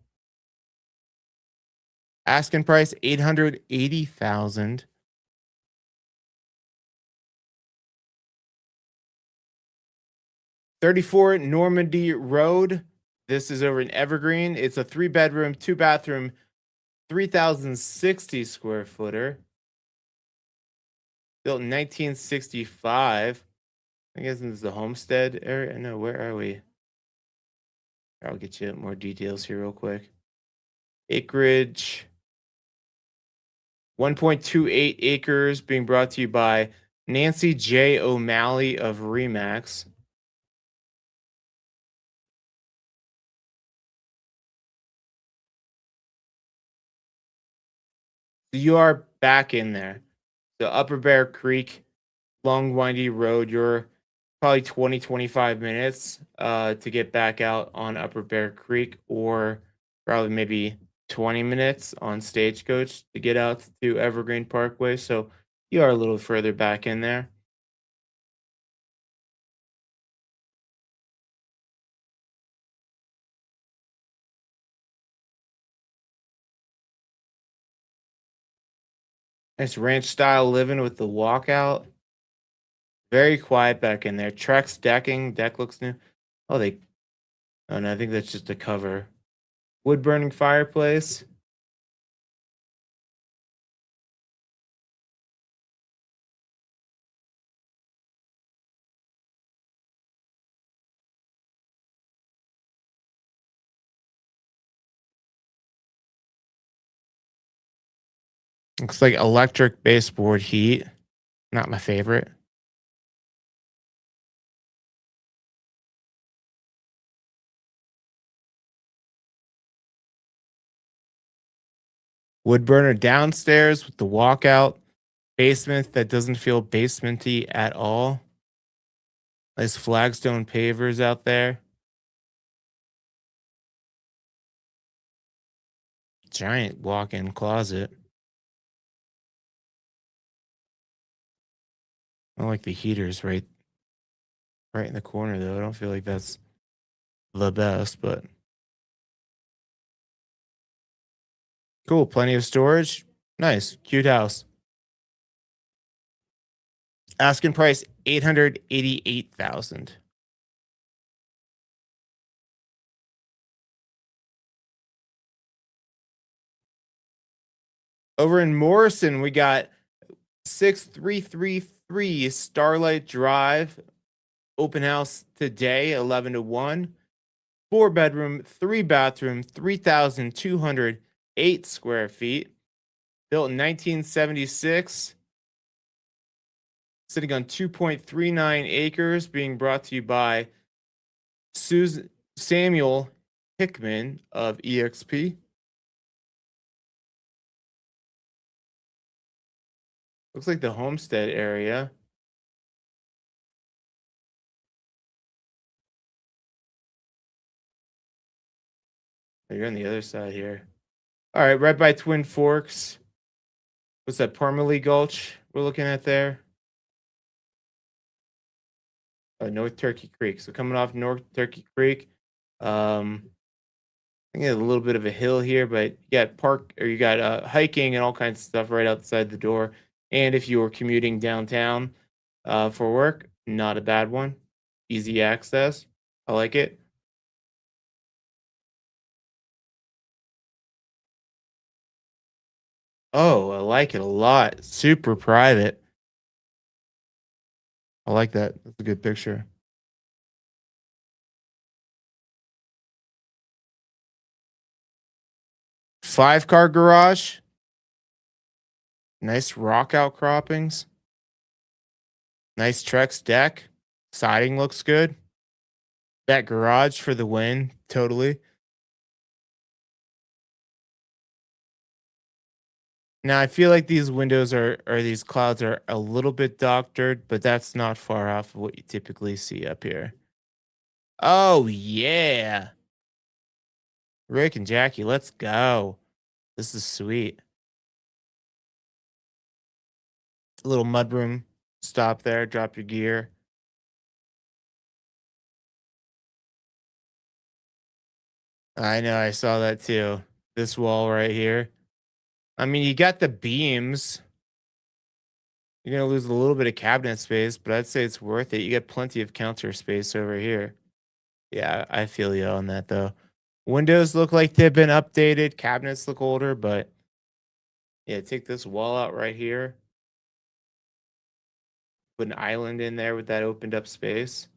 Asking price 880,000. 34 Normandy Road. This is over in Evergreen. It's a 3 bedroom, 2 bathroom, 3,060 square footer. Built in 1965. I guess this is the Homestead area. No, where are we? I'll get you more details here real quick. Acreage 1.28 acres being brought to you by Nancy J. O'Malley of Remax. So you are back in there. The Upper Bear Creek, long windy road. You're probably 20-25 minutes to get back out on Upper Bear Creek, or probably maybe 20 minutes on Stagecoach to get out to Evergreen Parkway. So you are a little further back in there. Nice ranch style living with the walkout. Very quiet back in there. Trex decking. Deck looks new. Oh, they. Oh no, I think that's just a cover. Wood burning fireplace. Looks like electric baseboard heat. Not my favorite. Wood burner downstairs with the walkout. Basement that doesn't feel basementy at all. Nice flagstone pavers out there. Giant walk-in closet. I like the heaters right in the corner though. I don't feel like that's the best, but cool. Plenty of storage. Nice. Cute house. Asking price 888,000. Over in Morrison, we got 6333 Starlight Drive. Open house today, 11 to 1. 4 bedroom, 3 bathroom, 3,208 square feet. Built in 1976. Sitting on 2.39 acres, being brought to you by Susan Samuel Hickman of EXP. Looks like the Homestead area. Oh, you're on the other side here. All right, right by Twin Forks. What's that, Parmalee Gulch we're looking at there? North Turkey Creek. So coming off North Turkey Creek, um, I think a little bit of a hill here, but you got hiking and all kinds of stuff right outside the door. And if you were commuting downtown for work, not a bad one. Easy access. I like it. Oh, I like it a lot. Super private. I like that. That's a good picture. 5 car garage. Nice rock outcroppings. Nice Trex deck. Siding looks good. That garage for the win. Totally. Now I feel like these windows or these clouds are a little bit doctored, but that's not far off of what you typically see up here. Oh yeah. Rick and Jackie, let's go. This is sweet. A little mudroom stop there, drop your gear. I know, I saw that too. This wall right here. I mean, you got the beams. You're gonna lose a little bit of cabinet space, but I'd say it's worth it. You get plenty of counter space over here. Yeah, I feel you on that though. Windows look like they've been updated. Cabinets look older, but yeah, take this wall out right here. put an island in there with that opened up space.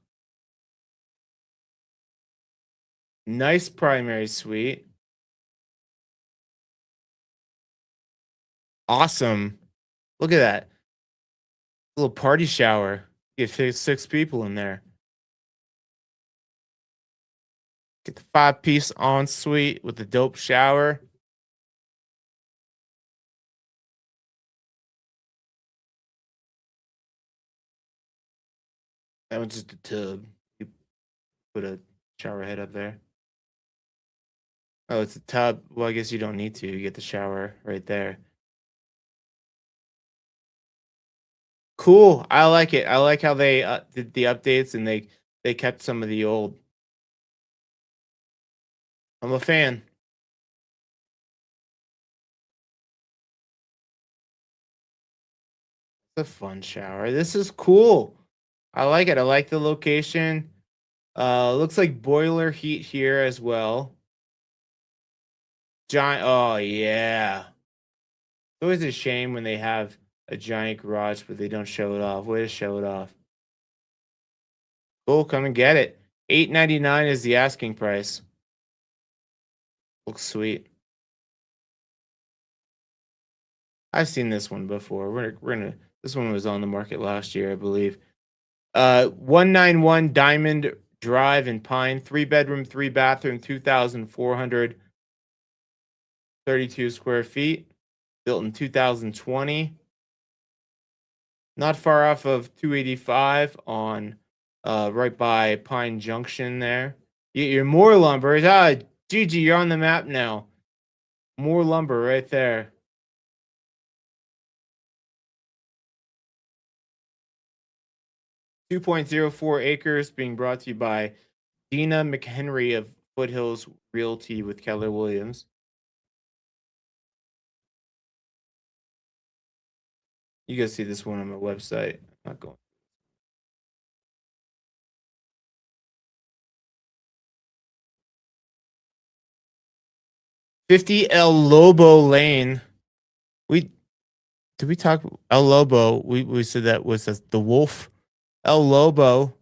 Nice primary suite. Awesome. Look at that. Little party shower. Get six people in there. Get the 5-piece ensuite with the dope shower. That one's just a tub. You put a shower head up there. Oh, it's a tub. Well, I guess you don't need to. You get the shower right there. Cool. I like it. I like how they did the updates and they kept some of the old. I'm a fan. It's a fun shower. This is cool. I like it. I like the location. Looks like boiler heat here as well. Giant. Oh yeah. It's always a shame when they have a giant garage, but they don't show it off. Way to show it off. Cool. Come and get it. $8.99 is the asking price. Looks sweet. I've seen this one before. We're gonna. This one was on the market last year, I believe. 191 Diamond Drive in Pine, 3-bedroom, 3-bathroom, 2,432 square feet, built in 2020. Not far off of 285 on right by Pine Junction there. You're more lumber. Gigi, you're on the map now. More lumber right there. 2.04 acres being brought to you by Dina McHenry of Foothills Realty with Keller Williams. You guys see this one on my website. I'm not going. $50 El Lobo Lane. We did we talk El Lobo? We said that was the wolf. El Lobo.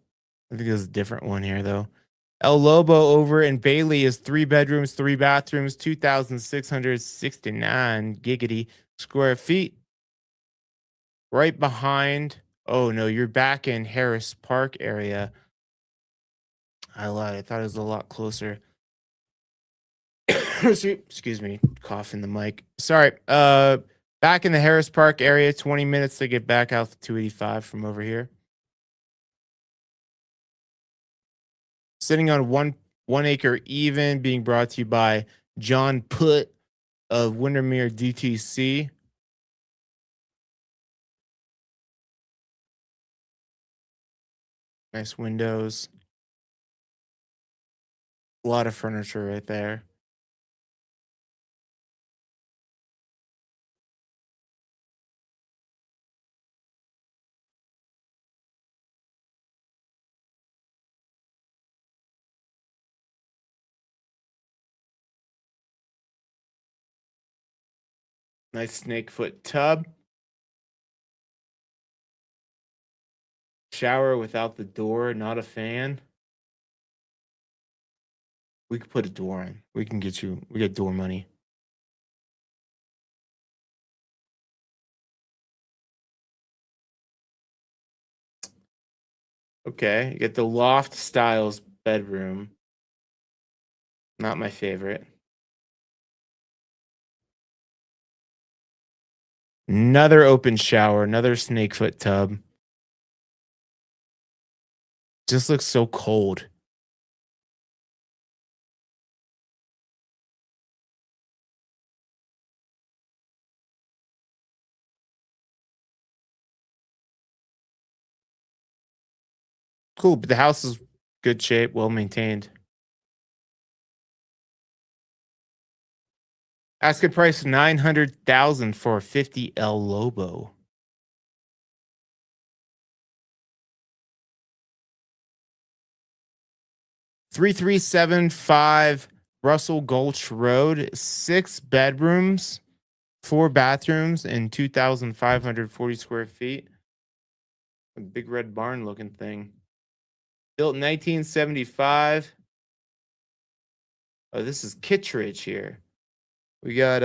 I think there's a different one here though. El Lobo over in Bailey is 3 bedrooms, 3 bathrooms, 2,669 giggity square feet. Right behind. Oh no, you're back in Harris Park area. I lied. I thought it was a lot closer. Excuse me, cough in the mic. Sorry. Back in the Harris Park area, 20 minutes to get back out to 285 from over here. Sitting on one acre even, being brought to you by John Putt of Windermere DTC. Nice windows. A lot of furniture right there. Nice snake foot tub. Shower without the door, not a fan. We could put a door in. We get door money. Okay, you get the loft styles bedroom. Not my favorite. Another open shower, another snake foot tub. Just looks so cold. Cool, but the house is good shape, well maintained. Asking price 900,000 for 50 El Lobo. 3375 Russell Gulch Road, 6 bedrooms, 4 bathrooms, and 2,540 square feet. A big red barn looking thing. Built in 1975. Oh, this is Kittredge here. We got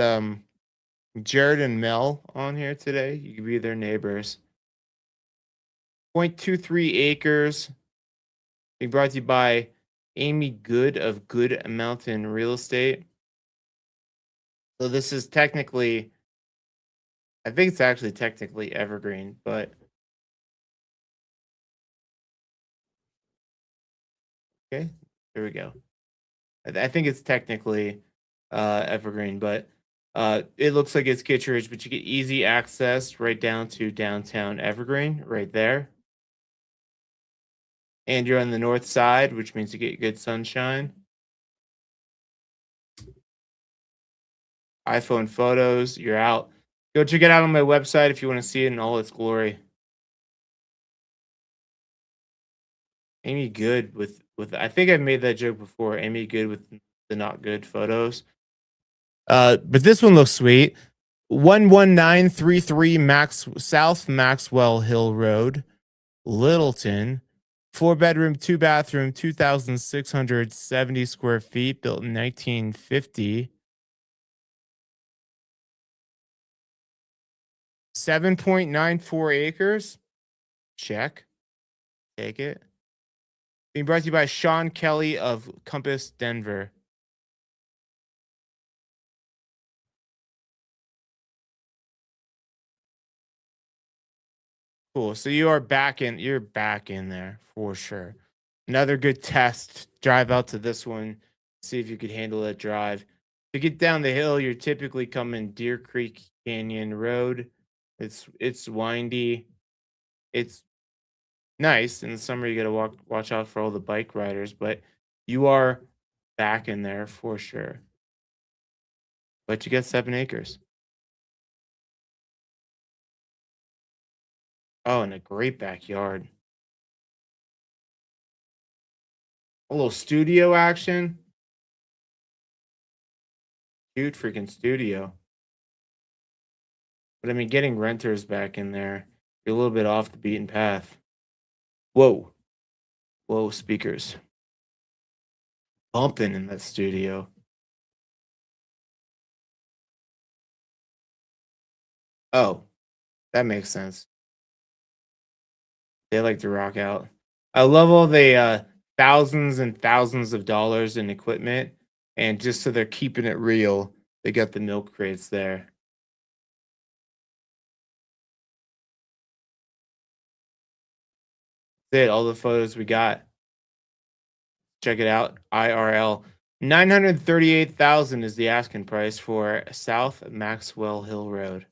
Jared and Mel on here today. You can be their neighbors. 0.23 acres. Being brought to you by Amy Good of Good Mountain Real Estate. So this is technically, I think it's actually technically Evergreen, but okay, here we go. I think it's technically Evergreen, but it looks like it's Kittredge, but you get easy access right down to downtown Evergreen, right there. And you're on the north side, which means you get good sunshine. iPhone photos, you're out. Go check it out on my website if you want to see it in all its glory. Amy Good with I think I've made that joke before. Amy Good with the not good photos. But this one looks sweet. 11933 Max South Maxwell Hill Road, Littleton. 4 bedroom, 2 bathroom, 2,670 square feet, built in 1950. 7.94 acres. Check. Take it. Being brought to you by Sean Kelly of Compass Denver. Cool. So you're back in there for sure. Another good test. Drive out to this one. See if you could handle that drive. To get down the hill, you're typically coming Deer Creek Canyon Road. It's windy. It's nice. In the summer you gotta watch out for all the bike riders, but you are back in there for sure. But you get 7 acres. Oh, and a great backyard. A little studio action. Cute freaking studio. But I mean, getting renters back in there, you're a little bit off the beaten path. Whoa. Whoa, speakers. Bumping in that studio. Oh, that makes sense. They like to rock out. I love all the thousands and thousands of dollars in equipment. And just so they're keeping it real, they got the milk crates there. That's it. All the photos we got. Check it out. IRL. 938,000 is the asking price for South Maxwell Hill Road.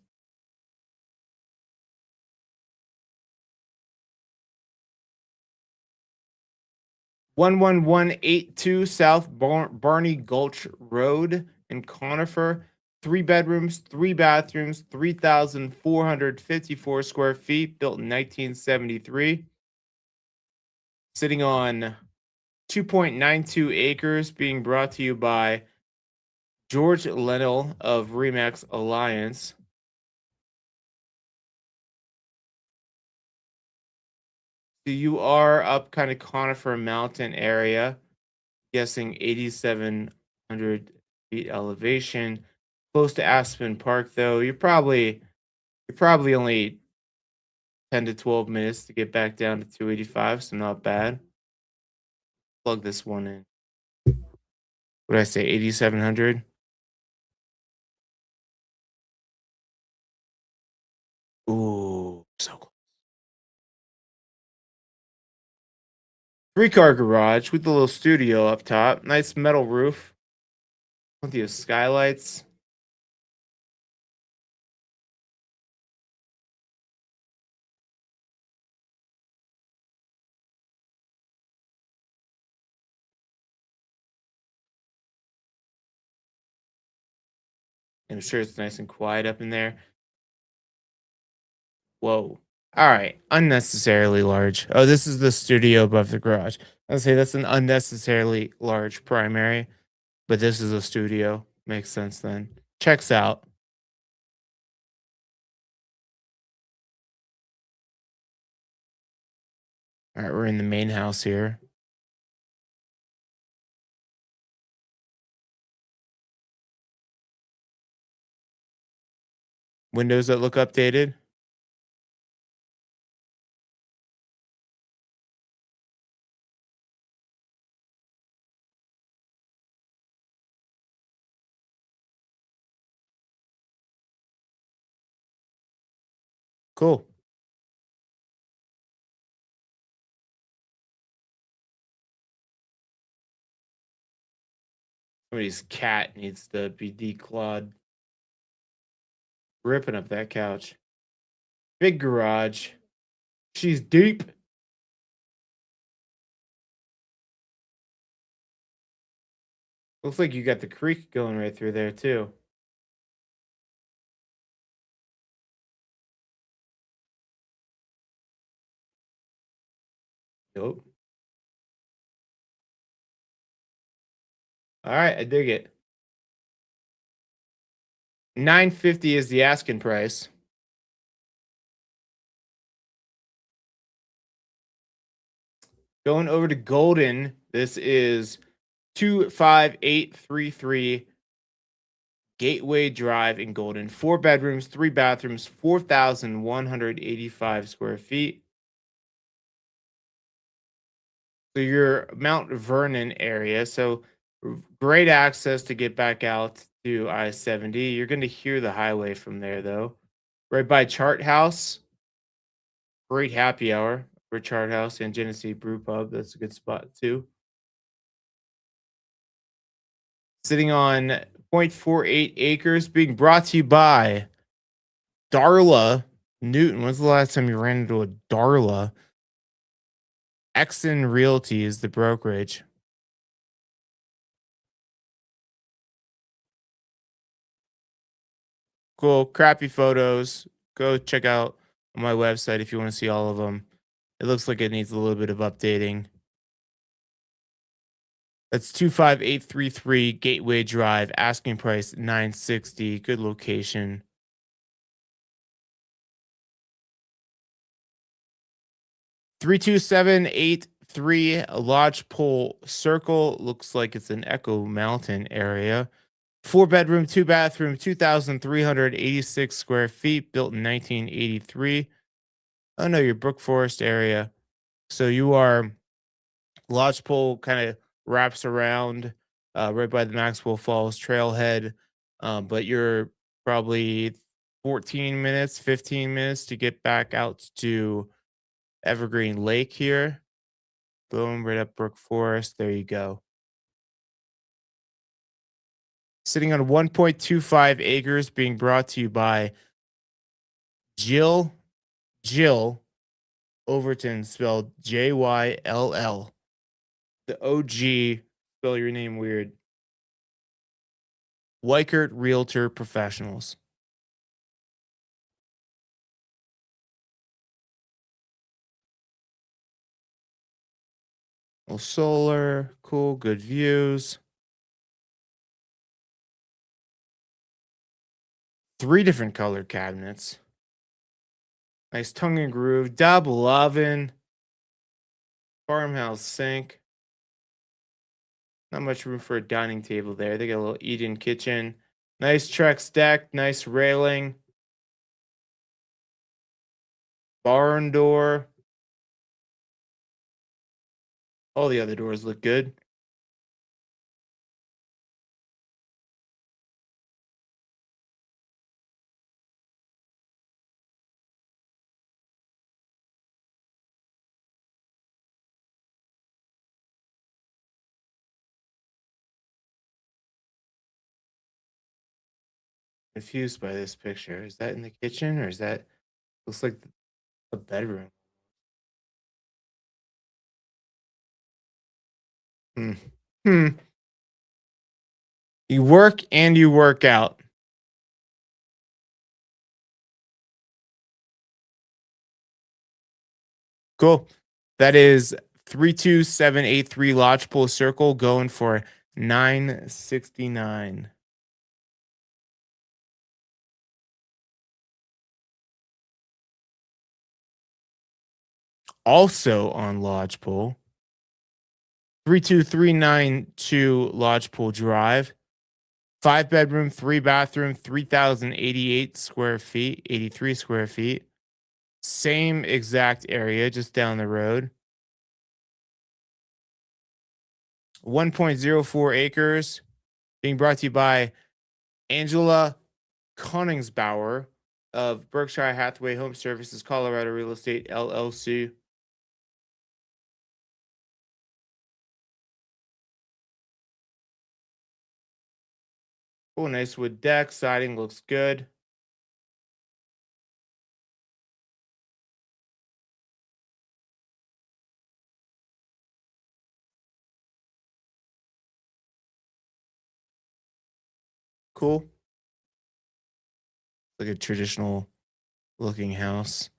11182 South Barney Gulch Road in Conifer. 3 bedrooms, 3 bathrooms, 3,454 square feet, built in 1973. Sitting on 2.92 acres, being brought to you by George Lennell of Remax Alliance. So you are up kind of Conifer Mountain area, guessing 8,700 feet elevation, close to Aspen Park. Though you're probably only 10 to 12 minutes to get back down to 285, so not bad. Plug this one in. What did I say? 8,700. Ooh, so close. 3-car garage with a little studio up top. Nice metal roof. Plenty of skylights. I'm sure it's nice and quiet up in there. Whoa. All right. Unnecessarily large. Oh, this is the studio above the garage. I'll say that's an unnecessarily large primary, but this is a studio. Makes sense then. Checks out. All right, we're in the main house here. Windows that look updated. Cool. Somebody's cat needs to be declawed. Ripping up that couch. Big garage. She's deep. Looks like you got the creek going right through there too. Nope. All right, I dig it. 950 is the asking price. Going over to Golden. This is 25833 Gateway Drive in Golden. 4 bedrooms, 3 bathrooms, 4,185 square feet. So your Mount Vernon area. So great access to get back out to I-70. You're going to hear the highway from there, though. Right by Chart House. Great happy hour for Chart House and Genesee Brew Pub. That's a good spot, too. Sitting on 0.48 acres, being brought to you by Darla Newton. When's the last time you ran into a Darla? Exon Realty is the brokerage. Cool, crappy photos. Go check out on my website if you want to see all of them. It looks like it needs a little bit of updating. That's 25833 Gateway Drive. Asking price 960. Good location. 32783 Lodgepole Circle. Looks like it's an Echo Mountain area. 4 bedroom, 2 bathroom, 2,386 square feet, built in 1983. Oh no, your Brook Forest area. So you are Lodgepole kind of wraps around right by the Maxwell Falls trailhead. But you're probably 14 minutes, 15 minutes to get back out to Evergreen Lake here. Boom, right up Brook Forest. There you go. Sitting on 1.25 acres, being brought to you by Jill Overton, spelled Jyll. The OG, spell your name weird. Weichert Realtor Professionals. Well, solar, cool, good views. 3 different color cabinets. Nice tongue and groove, double oven, farmhouse sink. Not much room for a dining table there. They got a little eat-in kitchen. Nice Trex deck, nice railing. Barn door. All the other doors look good. Confused by this picture. Is that in the kitchen or is that looks like a bedroom? Hmm. Hmm. You work and you work out. Cool. That is 32783 Lodgepole Circle going for 969. Also on Lodgepole, 32392 Lodgepole Drive. 5 bedroom, 3 bathroom, 3,088 square feet, 83 square feet. Same exact area, just down the road. 1.04 acres. Being brought to you by Angela Koningsbauer of Berkshire Hathaway Home Services, Colorado Real Estate LLC. Oh, nice wood deck. Siding looks good. Cool. Like a traditional looking house.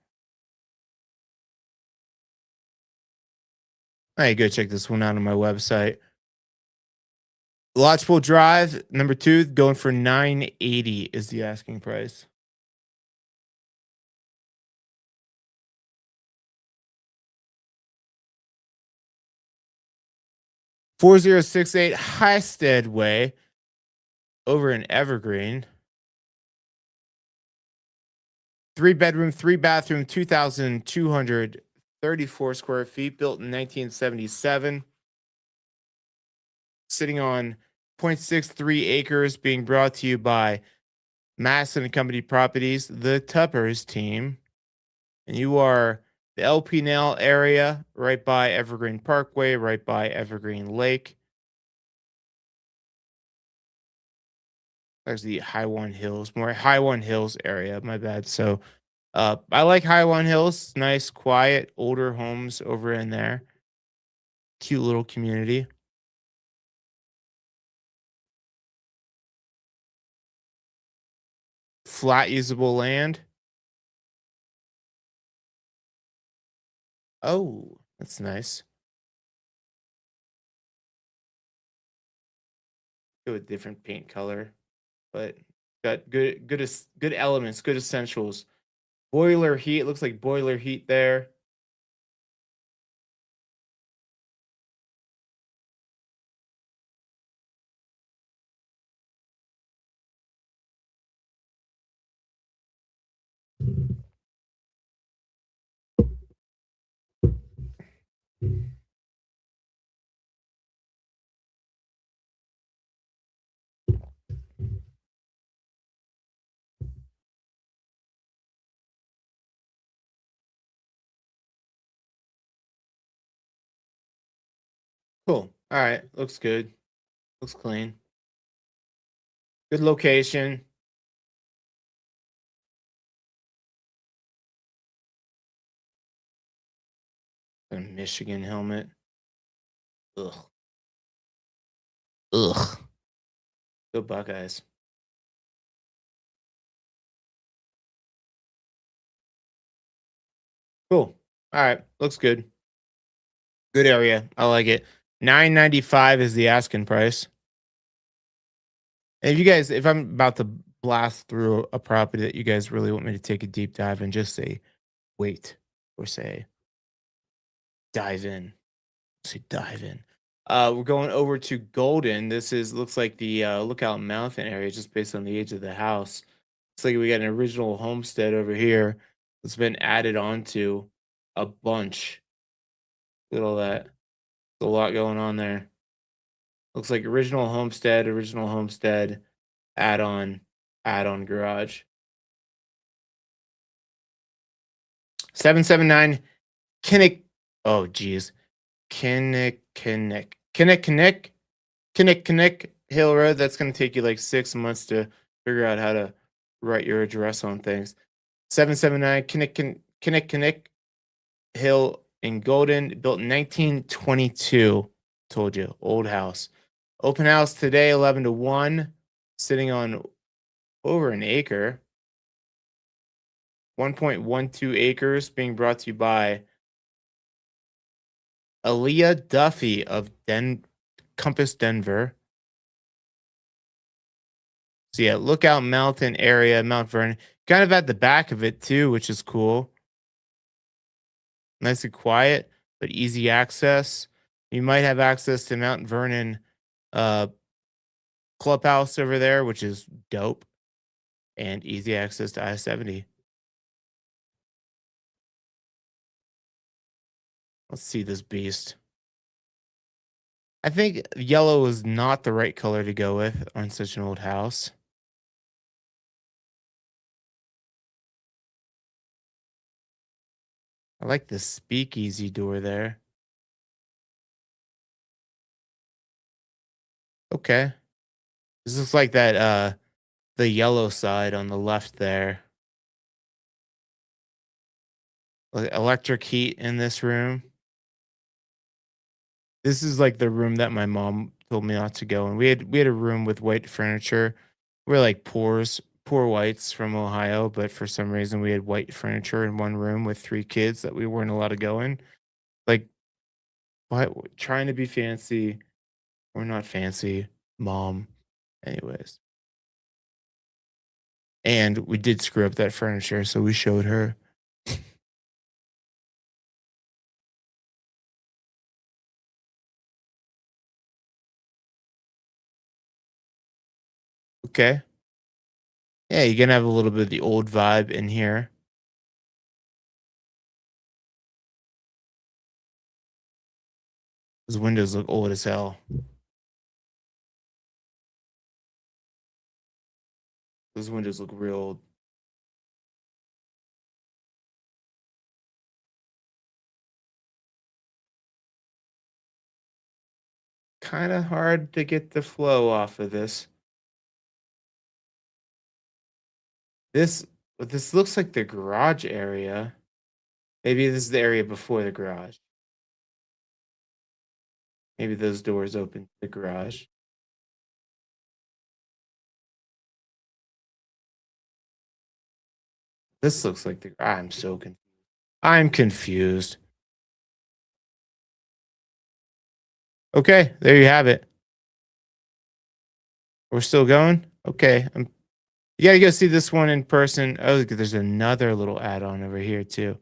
All right, go check this one out on my website. Lodgepole Drive, number two, going for 980 is the asking price. 4068 Highstead Way over in Evergreen. 3 bedroom, 3 bathroom, 2,234 square feet, built in 1977. Sitting on 0.63 acres, being brought to you by Masson and Company Properties, the Tuppers team. And you are the LP Nail area, right by Evergreen Parkway, right by Evergreen Lake. There's the High One Hills, more High One Hills area. My bad. So, I like High One Hills. Nice, quiet, older homes over in there. Cute little community. Flat usable land. Oh, that's nice. Go with different paint color, but got good elements, good essentials. Boiler heat. Looks like boiler heat there. Cool. All right. Looks good. Looks clean. Good location. A Michigan helmet. Ugh. Ugh. Go Buckeyes. Cool. All right. Looks good. Good area. I like it. 995 is the asking price. And if you guys, if I'm about to blast through a property that you guys really want me to take a deep dive and just say wait or say dive in. Say dive in. We're going over to Golden. This is looks like the Lookout Mountain area, just based on the age of the house. Looks like we got an original homestead over here that's been added onto a bunch. Look at all that. There's a lot going on there. Looks like original homestead, add-on, add-on garage. 779 Kinnick. Oh, geez. Kinnick Hill Road. That's going to take you like 6 months to figure out how to write your address on things. 779 Kinnick Hill in Golden, built in 1922. Told you, old house. Open house today, 11 to 1, sitting on over an acre, 1.12 acres, being brought to you by Aaliyah Duffy of Compass Denver. So yeah, Lookout Mountain area, Mount Vernon, kind of at the back of it too, which is cool. Nice and quiet, but easy access. You might have access to Mount Vernon uh, clubhouse over there, which is dope, and easy access to I-70. Let's see this beast. I think yellow is not the right color to go with on such an old house. I like the speakeasy door there. Okay. This looks like that the yellow side on the left there. Like electric heat in this room. This is like the room that my mom told me not to go in. We had a room with white furniture. We're like poor whites from Ohio, but for some reason we had white furniture in one room with three kids that we weren't allowed to go in. Like, why trying to be fancy? We're not fancy, mom. Anyways, and we did screw up that furniture, so we showed her. Okay, yeah, you're gonna have a little bit of the old vibe in here. Those windows look old as hell. Those windows look real old. Kind of hard to get the flow off of this. This this looks like the garage area. Maybe this is the area before the garage. Maybe those doors open to the garage. This looks like the I'm so confused. I'm confused. Okay, there you have it. We're still going? Okay. You gotta go see this one in person. Oh, look, there's another little add-on over here too.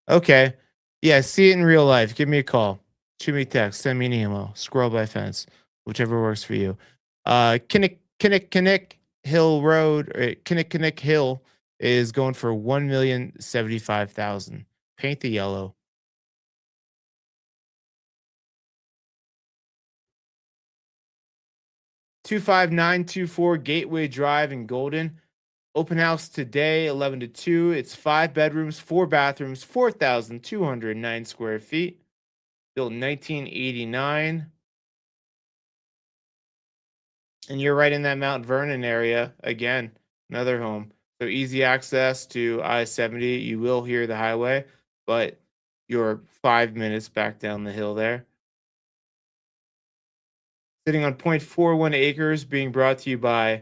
Okay. Yeah, see it in real life. Give me a call. Shoot me a text. Send me an email. Scroll by fence. Whichever works for you. Kinnick Hill Road, or Kinnick Hill is going for 1,075,000. Paint the yellow. 25924 Gateway Drive in Golden. Open house today, 11 to 2. It's 5 bedrooms, 4 bathrooms, 4,209 square feet. Built in 1989. And you're right in that Mount Vernon area. Again, another home. So easy access to I-70. You will hear the highway, but you're 5 minutes back down the hill there. Sitting on 0.41 acres, being brought to you by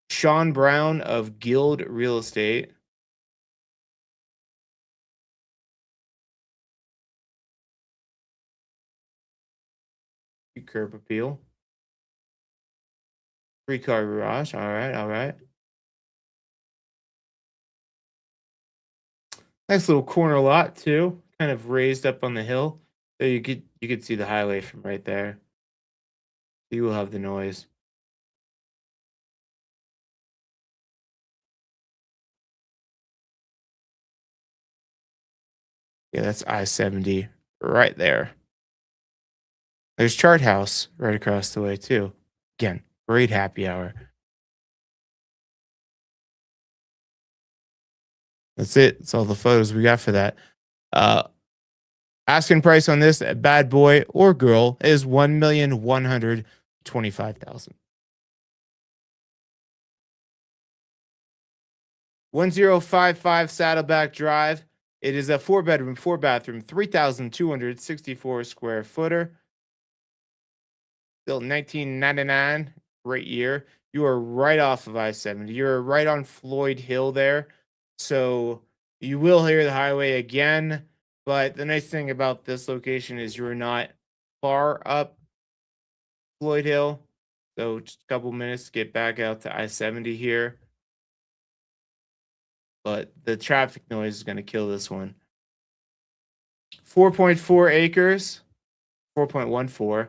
Sean Brown of Guild Real Estate. Curb appeal. Three car garage. All right, all right. Nice little corner lot too, kind of raised up on the hill. So you could see the highway from right there. You will have the noise. Yeah, that's I-70 right there. There's Chart House right across the way too. Again, great happy hour. That's it. That's all the photos we got for that. Uh Asking price on this bad boy or girl is 1,125,000. 1055 Saddleback Drive. It is a 4 bedroom, 4 bathroom, 3,264 square footer. Built in 1999. Great year. You are right off of I-70. You're right on Floyd Hill there. So you will hear the highway again. But the nice thing about this location is you're not far up Floyd Hill. So just a couple minutes to get back out to I-70 here. But the traffic noise is going to kill this one. 4.4 acres, 4.14.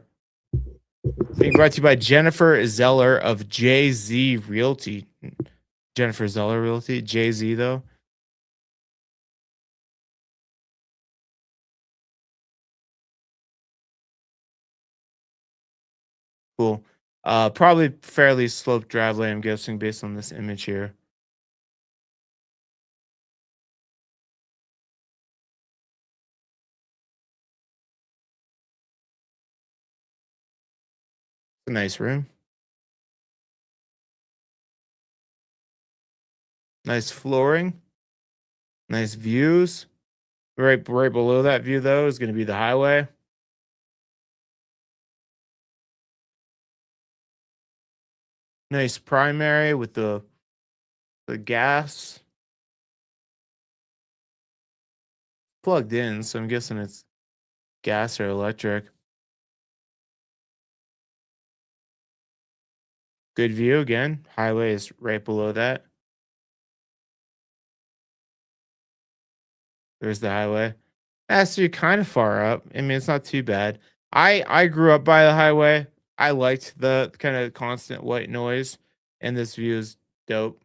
Being brought to you by Jennifer Zeller of JZ Realty. Jennifer Zeller Realty, JZ though. Cool. Probably fairly sloped driveway, I'm guessing, based on this image here. A nice room. Nice flooring. Nice views. Right below that view though is gonna be the highway. Nice primary with the gas plugged in, so I'm guessing it's gas or electric. Good view again. Highway is right below that. There's the highway. So you're kind of far up. I mean, it's not too bad. I grew up by the highway. I liked the kind of constant white noise, and this view is dope.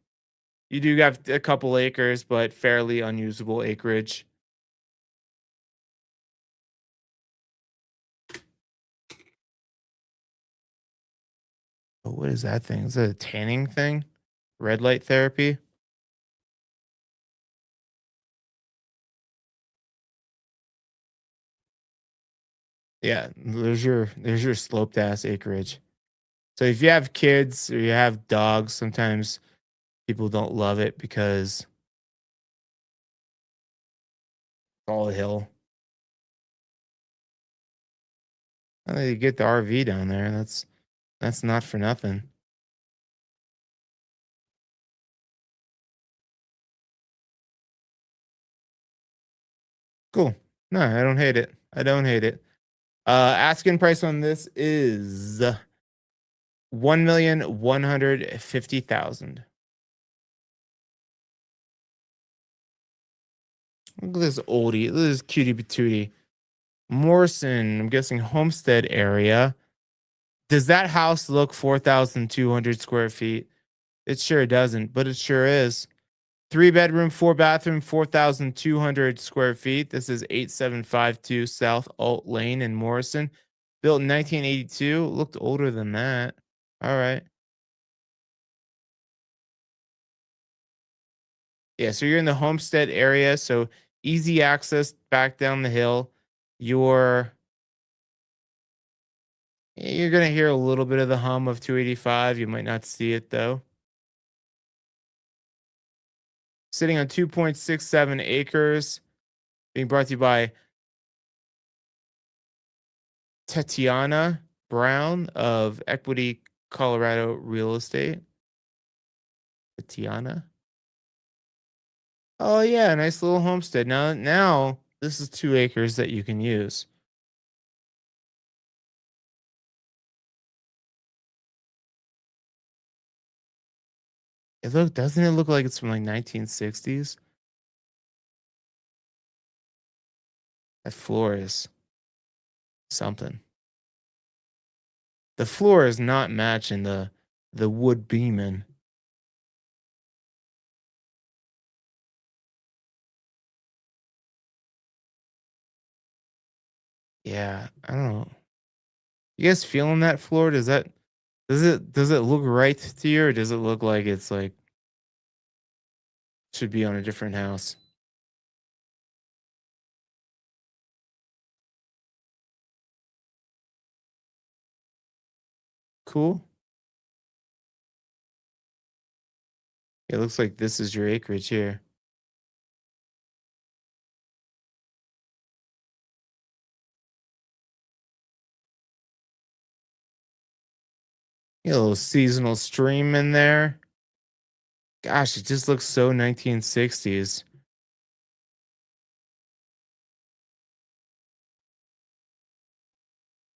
You do have a couple acres, but fairly unusable acreage. Oh, what is that thing? Is that a tanning thing? Red light therapy? Yeah, there's your sloped ass acreage. So if you have kids or you have dogs, sometimes people don't love it because it's all hill. And then you get the RV down there. That's not for nothing. Cool. No, I don't hate it. I don't hate it. Asking price on this is 1,150,000. Look at this oldie. Look at this cutie patootie. Morrison, I'm guessing homestead area. Does that house look 4,200 square feet? It sure doesn't, but it sure is. Three bedroom, four bathroom, 4,200 square feet. This is 8752 South Alt Lane in Morrison. Built in 1982. Looked older than that. All right. Yeah, so you're in the Homestead area, so easy access back down the hill. You're you're gonna hear a little bit of the hum of 285. You might not see it though. Sitting on 2.67 acres, being brought to you by Tatiana Brown of Equity Colorado Real Estate. Tatiana. Oh yeah, nice little homestead. Now this is 2 acres that you can use. Doesn't it look like it's from like 1960s? That floor is something. The floor is not matching the wood beaming. Yeah, I don't know. You guys feeling that floor? Does it look right to you, or does it look like it's like should be on a different house? Cool. It looks like this is your acreage here. You got a little seasonal stream in there. Gosh, it just looks so 1960s.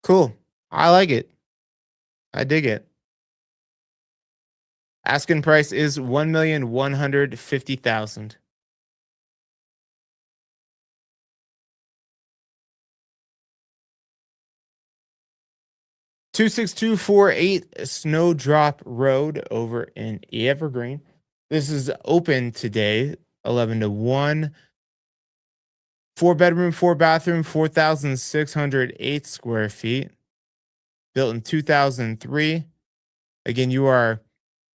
Cool. I like it. I dig it. Asking price is 1,150,000. 26248 Snowdrop Road over in Evergreen. This is open today, 11 to 1. Four bedroom, four bathroom, 4,608 square feet, built in 2003. Again, you are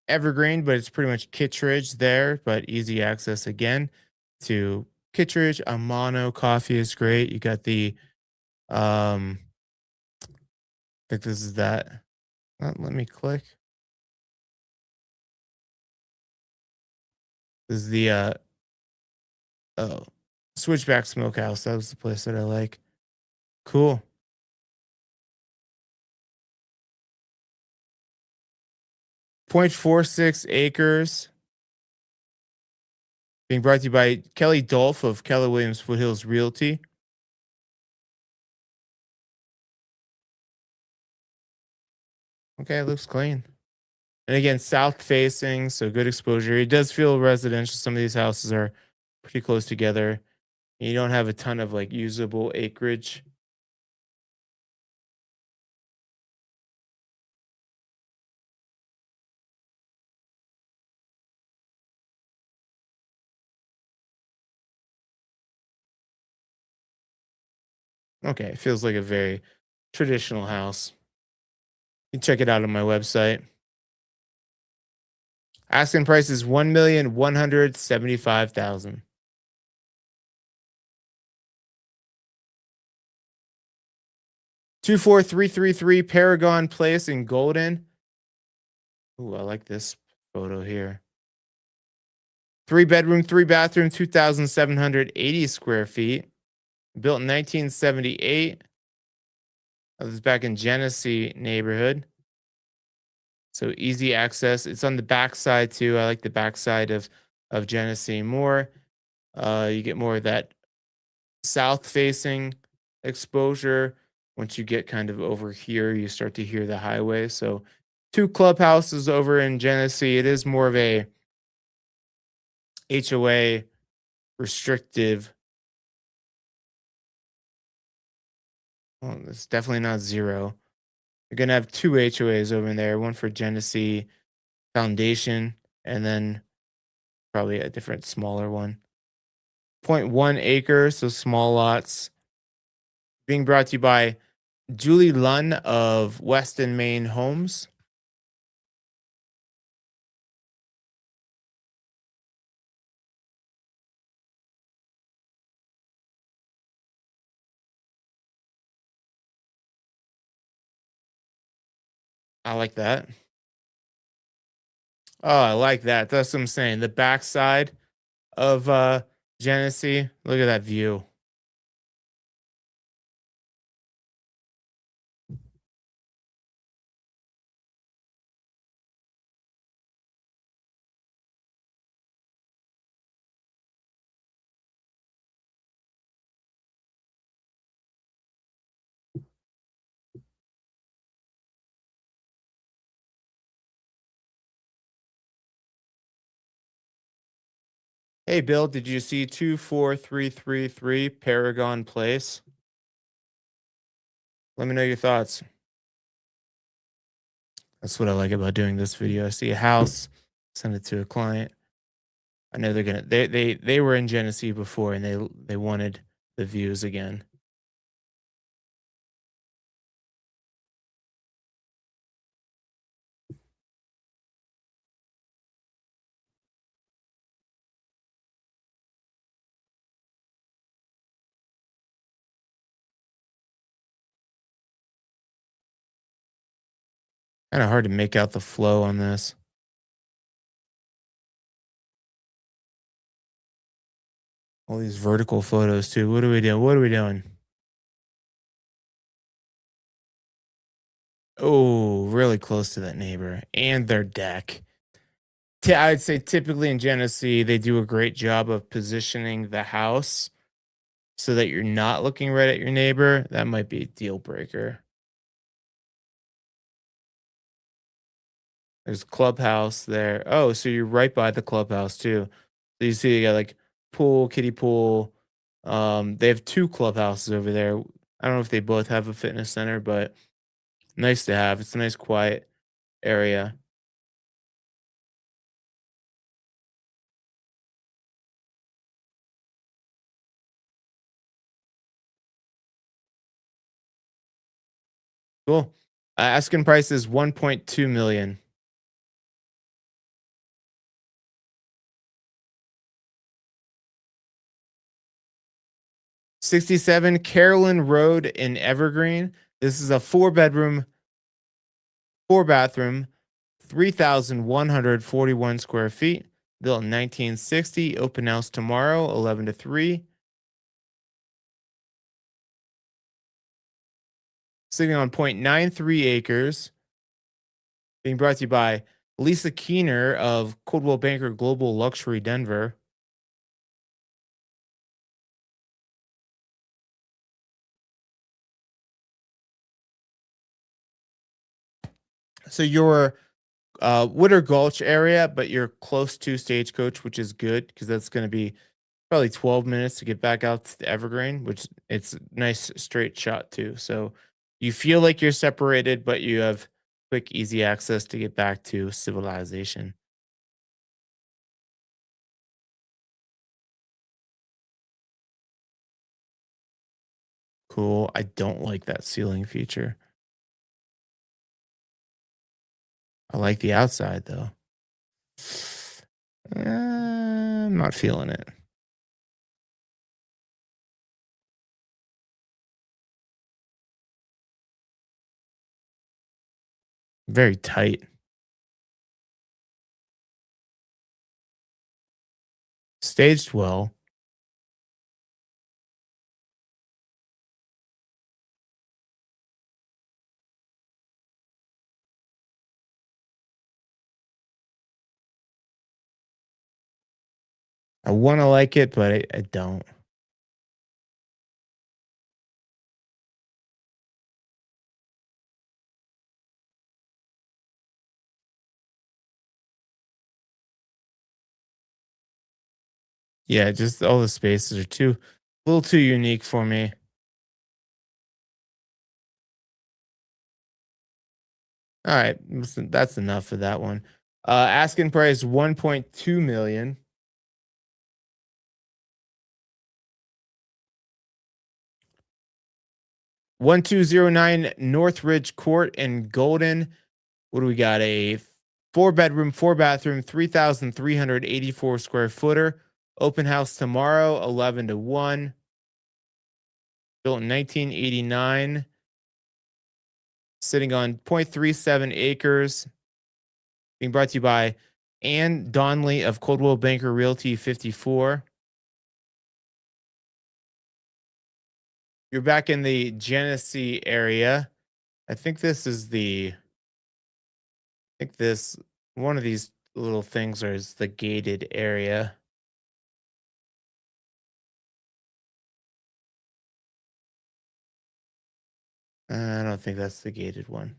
Evergreen, but it's pretty much Kittredge there, but easy access again to Kittredge. Amano coffee is great. You got the, I think this is that. Let me click. This is the, oh, Switchback Smokehouse. That was the place that I like. Cool. 0.46 acres. Being brought to you by Kelly Dolph of Keller Williams Foothills Realty. Okay, it looks clean. And again, south facing, so good exposure. It does feel residential. Some of these houses are pretty close together. You don't have a ton of like usable acreage. Okay, it feels like a very traditional house. You can check it out on my website. Asking price is 1,175,000. 24333 Paragon Place in Golden. Ooh, I like this photo here. Three bedroom, three bathroom, 2,780 square feet. Built in 1978. This is back in Genesee neighborhood. So easy access. It's on the backside too. I like the backside of Genesee more. You get more of that south facing exposure. Once you get kind of over here, you start to hear the highway. So two clubhouses over in Genesee. It is more of a HOA restrictive. Well, it's definitely not zero. You're gonna have two HOAs over in there, one for Genesee Foundation, and then probably a different smaller one. zero point 0.1 acres, so small lots. Being brought to you by Julie Lunn of Weston Maine Homes. I like that. Oh, I like that. That's what I'm saying. The backside of Genesee. Look at that view. Hey Bill, did you see 24333 Paragon Place? Let me know your thoughts. That's what I like about doing this video. I see a house, send it to a client. I know they're gonna they were in Genesee before and they wanted the views again. Kind of hard to make out the flow on this. All these vertical photos too. What are we doing? What are we doing? Oh, really close to that neighbor and their deck. I'd say typically in Genesee, they do a great job of positioning the house so that you're not looking right at your neighbor. That might be a deal breaker. There's clubhouse there. Oh, so you're right by the clubhouse too. So you see, you got like pool, kiddie pool. They have two clubhouses over there. I don't know if they both have a fitness center, but Nice to have. It's a nice quiet area. Cool. Asking price is 1.2 million. 67 Carolyn Road in Evergreen. This is a four bedroom, four bathroom, 3,141 square feet, built in 1960. Open house tomorrow, 11 to 3. Sitting on 0.93 acres. Being brought to you by Lisa Keener of Coldwell Banker Global Luxury Denver. So you're Witter Gulch area, but you're close to Stagecoach, which is good because that's going to be probably 12 minutes to get back out to the Evergreen, which it's a nice straight shot too. So you feel like you're separated, but you have quick, easy access to get back to civilization. Cool. I don't like that ceiling feature. I like the outside though. I'm not feeling it. Very tight. Staged well. I want to like it, but I don't. Yeah, just all the spaces are too a little too unique for me. All right, listen, that's enough for that one. Asking price 1.2 million. 1209 Northridge Court in Golden. What do we got? A four bedroom, four bathroom, 3,384 square footer. Open house tomorrow, 11 to 1. Built in 1989. Sitting on 0.37 acres. Being brought to you by Ann Donnelly of Coldwell Banker Realty 54. You're back in the Genesee area. I think this is I think this one of these little things is the gated area. I don't think that's the gated one.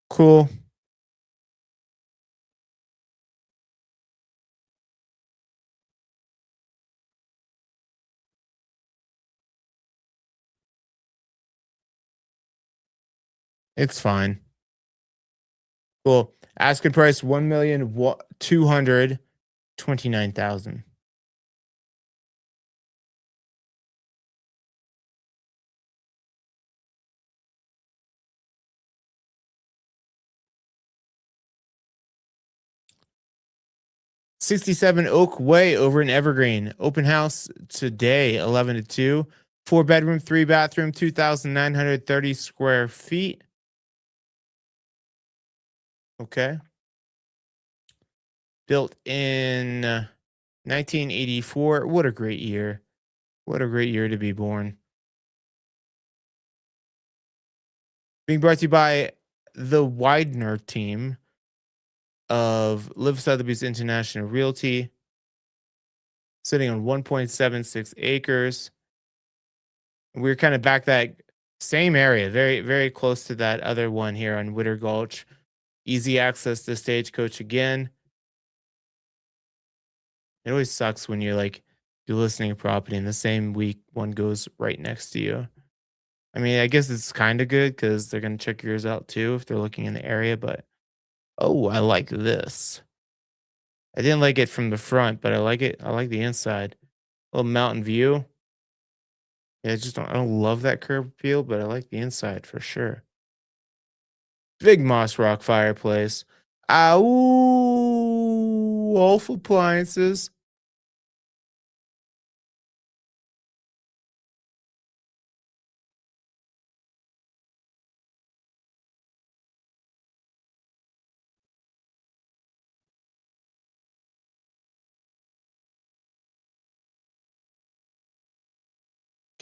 Cool. It's fine. Cool. Asking price 1,229,000. 67 Oak Way over in Evergreen. Open house today, 11 to 2. Four bedroom, three bathroom, 2,930 square feet. Okay. Built in 1984. What a great year. What a great year to be born. Being brought to you by the Widener team of Live Sotheby's International Realty, sitting on 1.76 acres. We're kind of back that same area, very, very close to that other one here on Witter Gulch. Easy access to Stagecoach again. It always sucks when you're like, you're listing a property and the same week one goes right next to you. I mean, I guess it's kind of good because they're going to check yours out too if they're looking in the area. But oh, I like this. I didn't like it from the front, but I like it. I like the inside. Little mountain view. Yeah, I don't love that curb appeal, but I like the inside for sure. Big moss rock fireplace. Ah, ooh, Wolf appliances.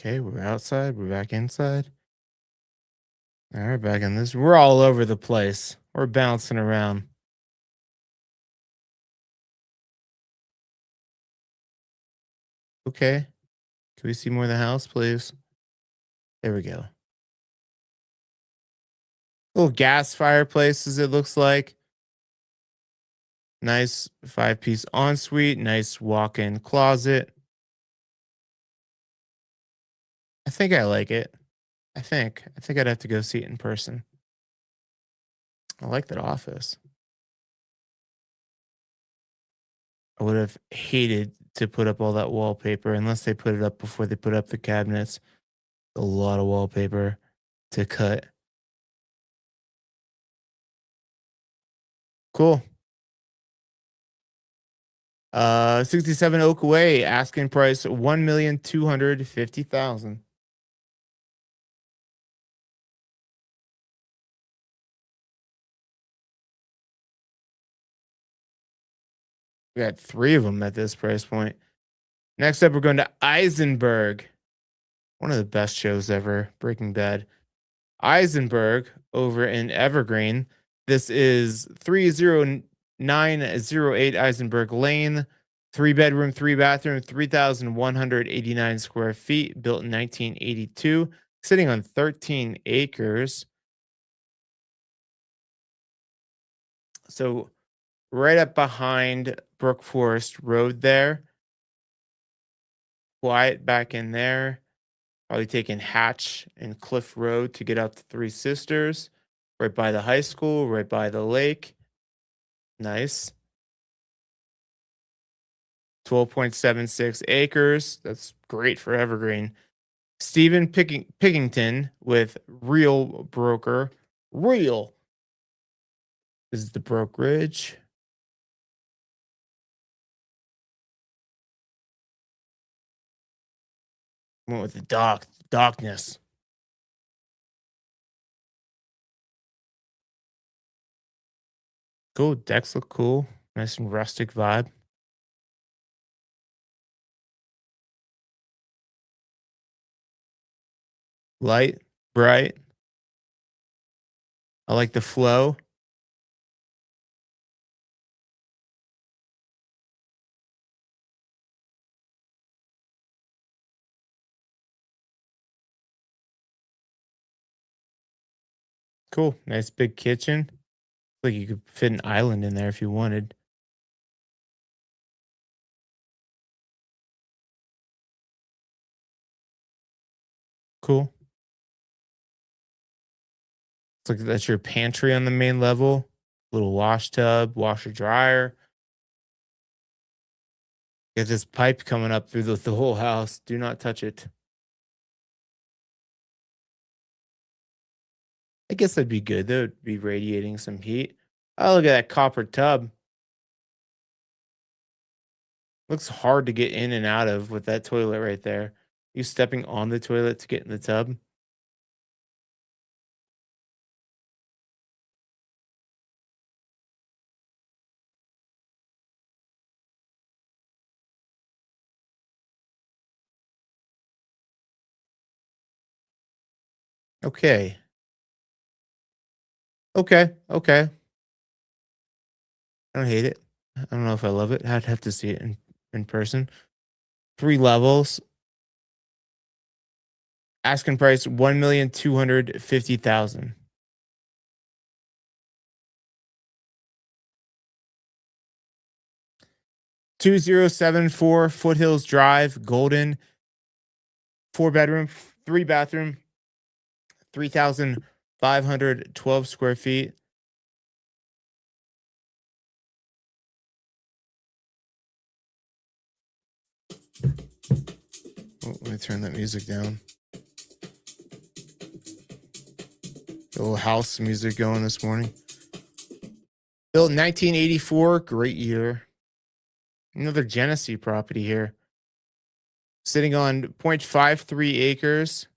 Okay, we're outside. We're back inside. All right, back in this. We're all over the place. We're bouncing around. Okay. Can we see more of the house, please? There we go. Little gas fireplaces, it looks like. Nice 5-piece ensuite. Nice walk in closet. I think I like it. I think. I think I'd have to go see it in person. I like that office. I would have hated to put up all that wallpaper unless they put it up before they put up the cabinets. A lot of wallpaper to cut. Cool. 67 Oak Way, asking price 1,250,000. We got three of them at this price point. Next up, we're going to Eisenberg. One of the best shows ever, Breaking Bad. Eisenberg over in Evergreen. This is 30908 Eisenberg Lane. 3 bedroom, 3 bathroom, 3,189 square feet, built in 1982, sitting on 13 acres. So, right up behind Brook Forest Road there. Quiet back in there. Probably taking Hatch and Cliff Road to get out to Three Sisters. Right by the high school, right by the lake. Nice. 12.76 acres. That's great for Evergreen. Stephen Pickington with Real Broker. Real is the brokerage. Went with the darkness. Cool. Decks look cool. Nice and rustic vibe. Light, bright. I like the flow. Cool. Nice big kitchen. Like you could fit an island in there if you wanted. Cool. It's like that's your pantry on the main level. Little wash tub, washer dryer. Get this pipe coming up through the whole house. Do not touch it. I guess that'd be good. That would be radiating some heat. Oh, look at that copper tub. Looks hard to get in and out of with that toilet right there. You stepping on the toilet to get in the tub. Okay. Okay, okay. I don't hate it. I don't know if I love it. I'd have to see it in person. 3 levels. Asking price 1,250,000. 2074 Foothills Drive, Golden, 4 bedroom, 3 bathroom, 3,512 square feet. Oh, let me turn that music down. A little house music going this morning. Built in 1984, great year. Another Genesee property here. Sitting on 0.53 acres.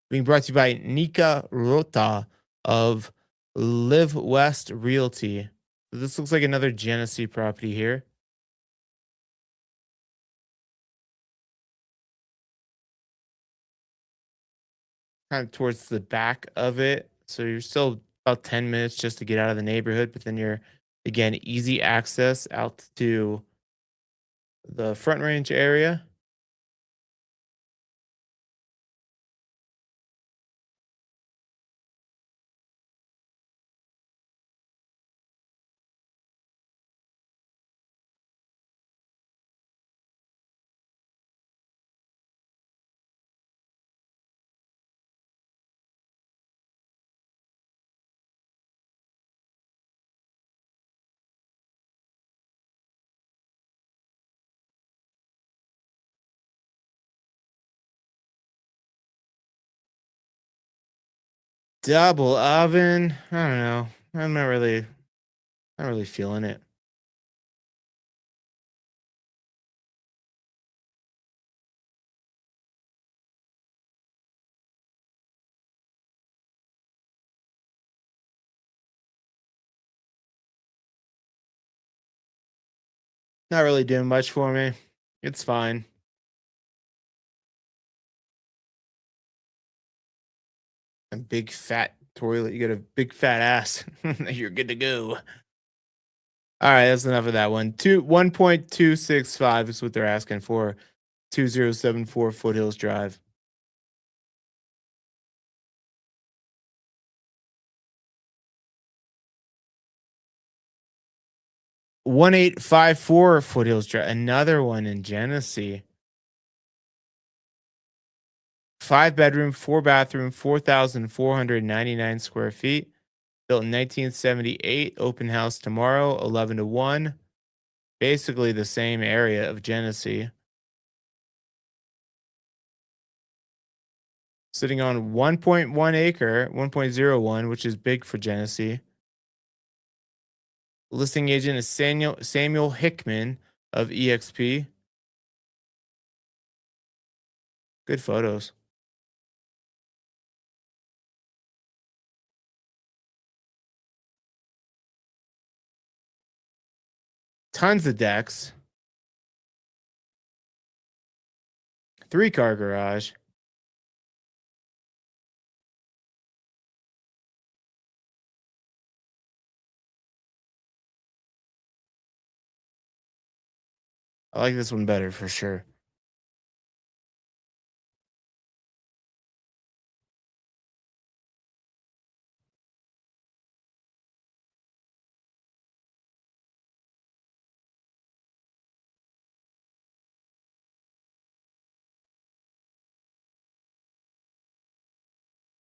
Being brought to you by Nika Rota of Live West Realty. So this looks like another Genesee property here. Kind of towards the back of it. So you're still about 10 minutes just to get out of the neighborhood, but then you're again easy access out to the Front Range area. Double oven. I don't know. I'm not really feeling it. Not really doing much for me. It's fine. A big fat toilet. You got a big fat ass. You're good to go. All right, that's enough of that one. 1.265 is what they're asking for. 2074 Foothills Drive. 1854 Foothills Drive. Another one in Genesee. 5 bedroom, 4 bathroom, 4,499 square feet. Built in 1978. Open house tomorrow, 11 to 1. Basically the same area of Genesee. Sitting on 1.1 acre, 1.01, which is big for Genesee. Listing agent is Samuel Hickman of EXP. Good photos. Tons of decks. 3 car garage. I like this one better for sure.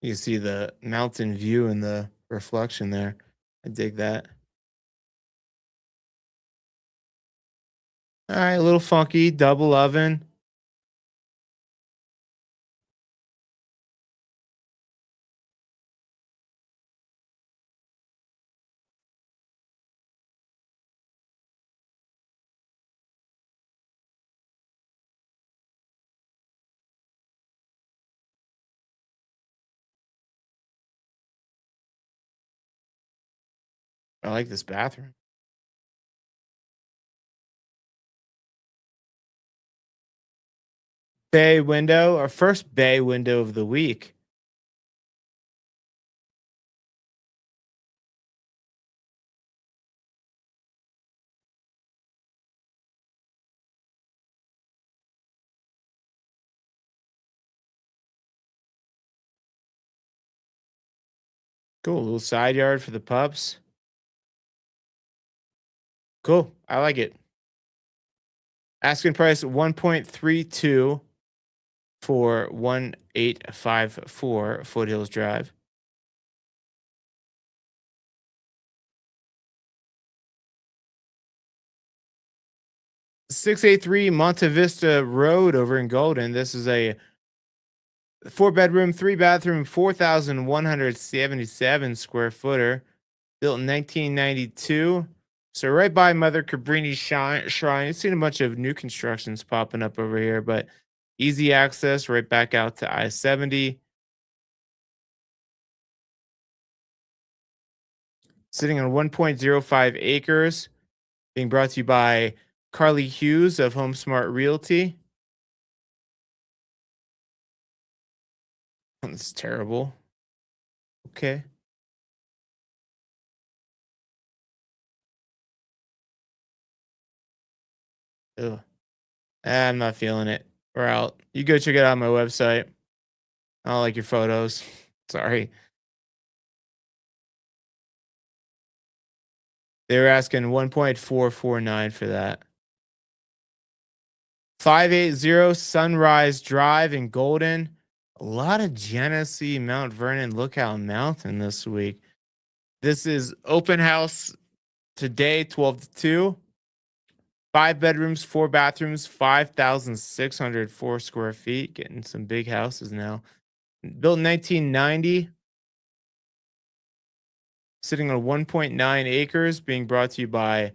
You see the mountain view and the reflection there. I dig that. All right, a little funky, double oven. I like this bathroom. Bay window, our first bay window of the week. Cool. Little side yard for the pups. Cool. I like it. Asking price 1.32 for 1854 Foothills Drive. 683 Monte Vista Road over in Golden. This is a four bedroom, three bathroom, 4,177 square footer, built in 1992. So right by Mother Cabrini Shrine. I've seen a bunch of new constructions popping up over here, but easy access right back out to I-70. Sitting on 1.05 acres, being brought to you by Carly Hughes of Home Smart Realty. That's terrible. Okay. Ugh. I'm not feeling it. We're out. You go check it out on my website. I don't like your photos. Sorry. They were asking 1.449 for that. 580 Sunrise Drive in Golden. A lot of Genesee Mount Vernon Lookout Mountain this week. This is open house today, 12 to 2. Five bedrooms, four bathrooms, 5,604 square feet. Getting some big houses now. Built in 1990. Sitting on 1.9 acres. Being brought to you by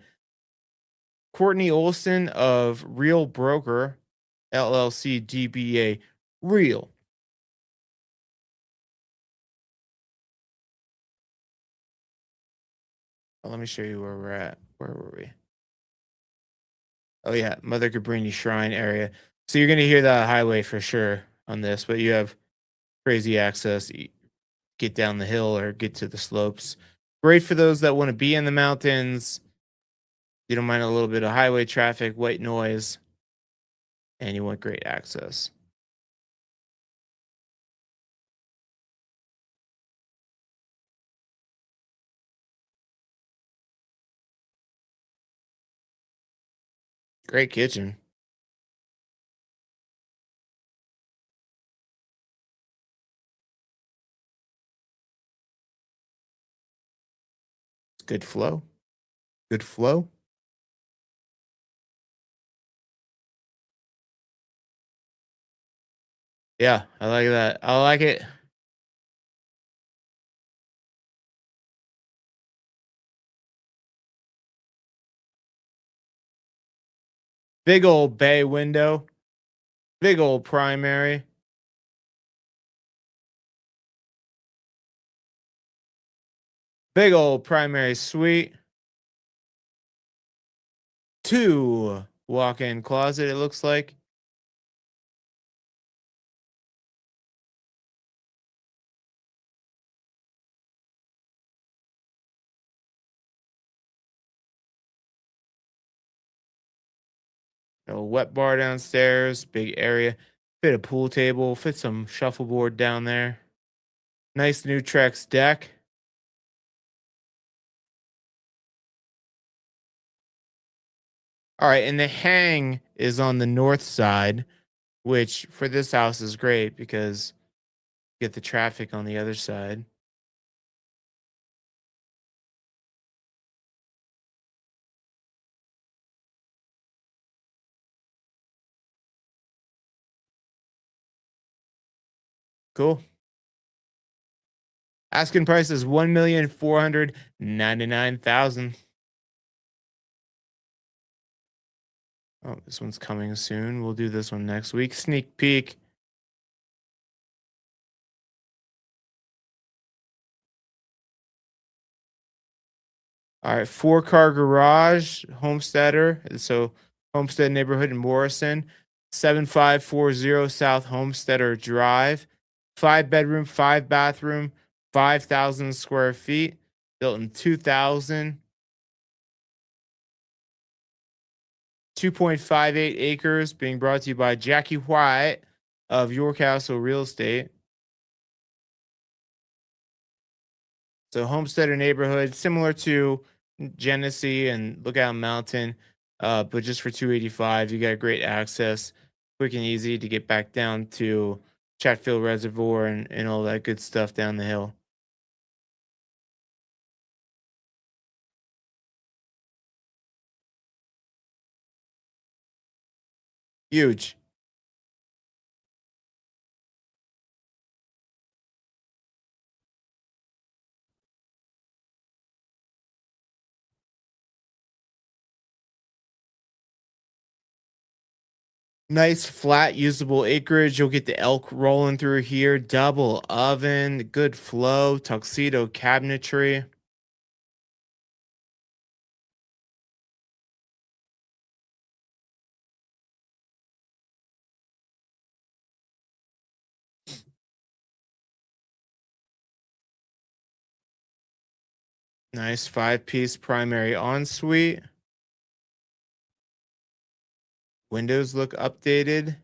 Courtney Olson of Real Broker, LLC DBA Real. Oh, let me show you where we're at. Where were we? Oh yeah, Mother Cabrini Shrine area. So you're gonna hear the highway for sure on this, but you have crazy access. Get down the hill or get to the slopes. Great for those that want to be in the mountains. You don't mind a little bit of highway traffic, white noise, and you want great access. Great kitchen. Good flow. Good flow. Yeah, I like that. I like it. Big old bay window. Big old primary. Big old primary suite. Two walk-in closet, it looks like. A wet bar downstairs, big area. Fit a pool table, fit some shuffleboard down there. Nice new Trex deck. All right, and the hang is on the north side, which for this house is great because you get the traffic on the other side. Cool. Asking price is 1,499,000. Oh, this one's coming soon. We'll do this one next week. Sneak peek. All right, four car garage, homesteader. So homestead neighborhood in Morrison. 7540 South Homesteader Drive. 5 bedroom, 5 bathroom, 5,000 square feet, built in 2000, 2.58 acres, being brought to you by Jackie White of York Castle Real Estate. So homesteader neighborhood similar to Genesee and Lookout Mountain, but just for 285, you got great access, quick and easy to get back down to Chatfield Reservoir and all that good stuff down the hill. Huge. Nice flat usable acreage. You'll get the elk rolling through here, double oven, good flow, tuxedo cabinetry. Nice 5 piece primary ensuite. Windows look updated.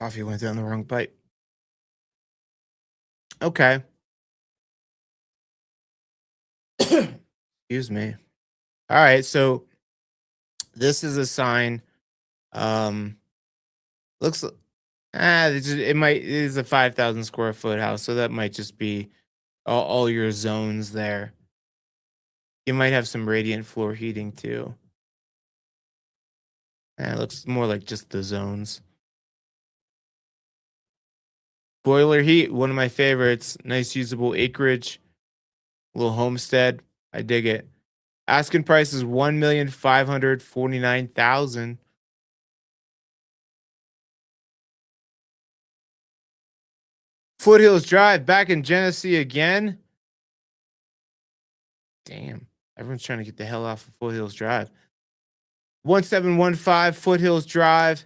Coffee went down the wrong pipe. Okay. Excuse me. All right. So this is a sign. Um, looks it might it is a 5,000 square foot house, so that might just be all your zones there. You might have some radiant floor heating too. It looks more like just the zones. Boiler heat, one of my favorites. Nice usable acreage, little homestead. I dig it. Asking price is 1,549,000. Foothills Drive back in Genesee again. Damn. Everyone's trying to get the hell off of Foothills Drive. 1715 Foothills Drive.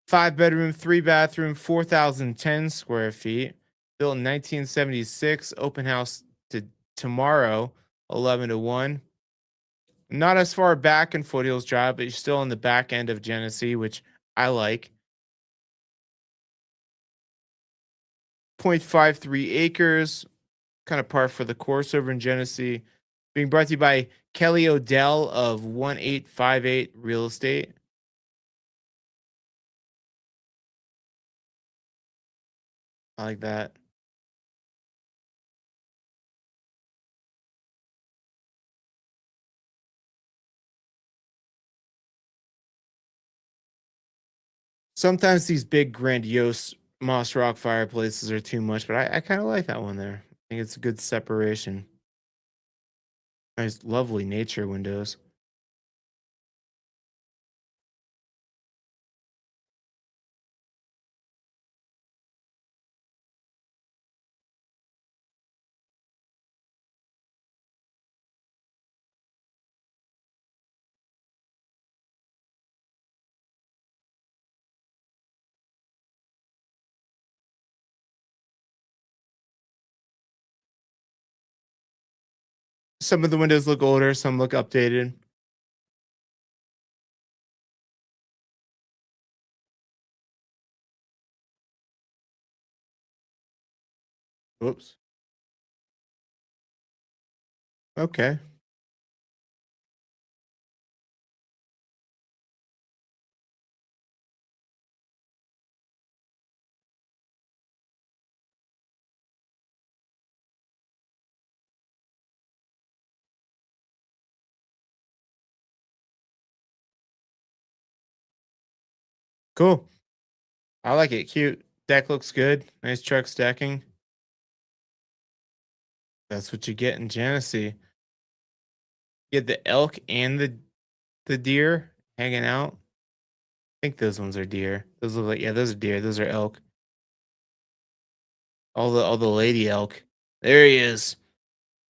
5 bedroom, 3 bathroom, 4,010 square feet. Built in 1976. Open house to tomorrow, 11 to 1. Not as far back in Foothills Drive, but you're still on the back end of Genesee, which I like. 0.53 acres, kind of par for the course over in Genesee. Being brought to you by Kelly Odell of 1858 Real Estate. I like that. Sometimes these big, grandiose moss rock fireplaces are too much, but I kind of like that one there. I think it's a good separation. Nice, lovely nature windows. Some of the windows look older, some look updated. Whoops. Okay, cool. I like it. Cute. Deck looks good. Nice truck stacking. That's what you get in Genesee. You get the elk and the deer hanging out. I think those ones are deer. Those look like, yeah, those are deer. Those are elk. All the lady elk. There he is.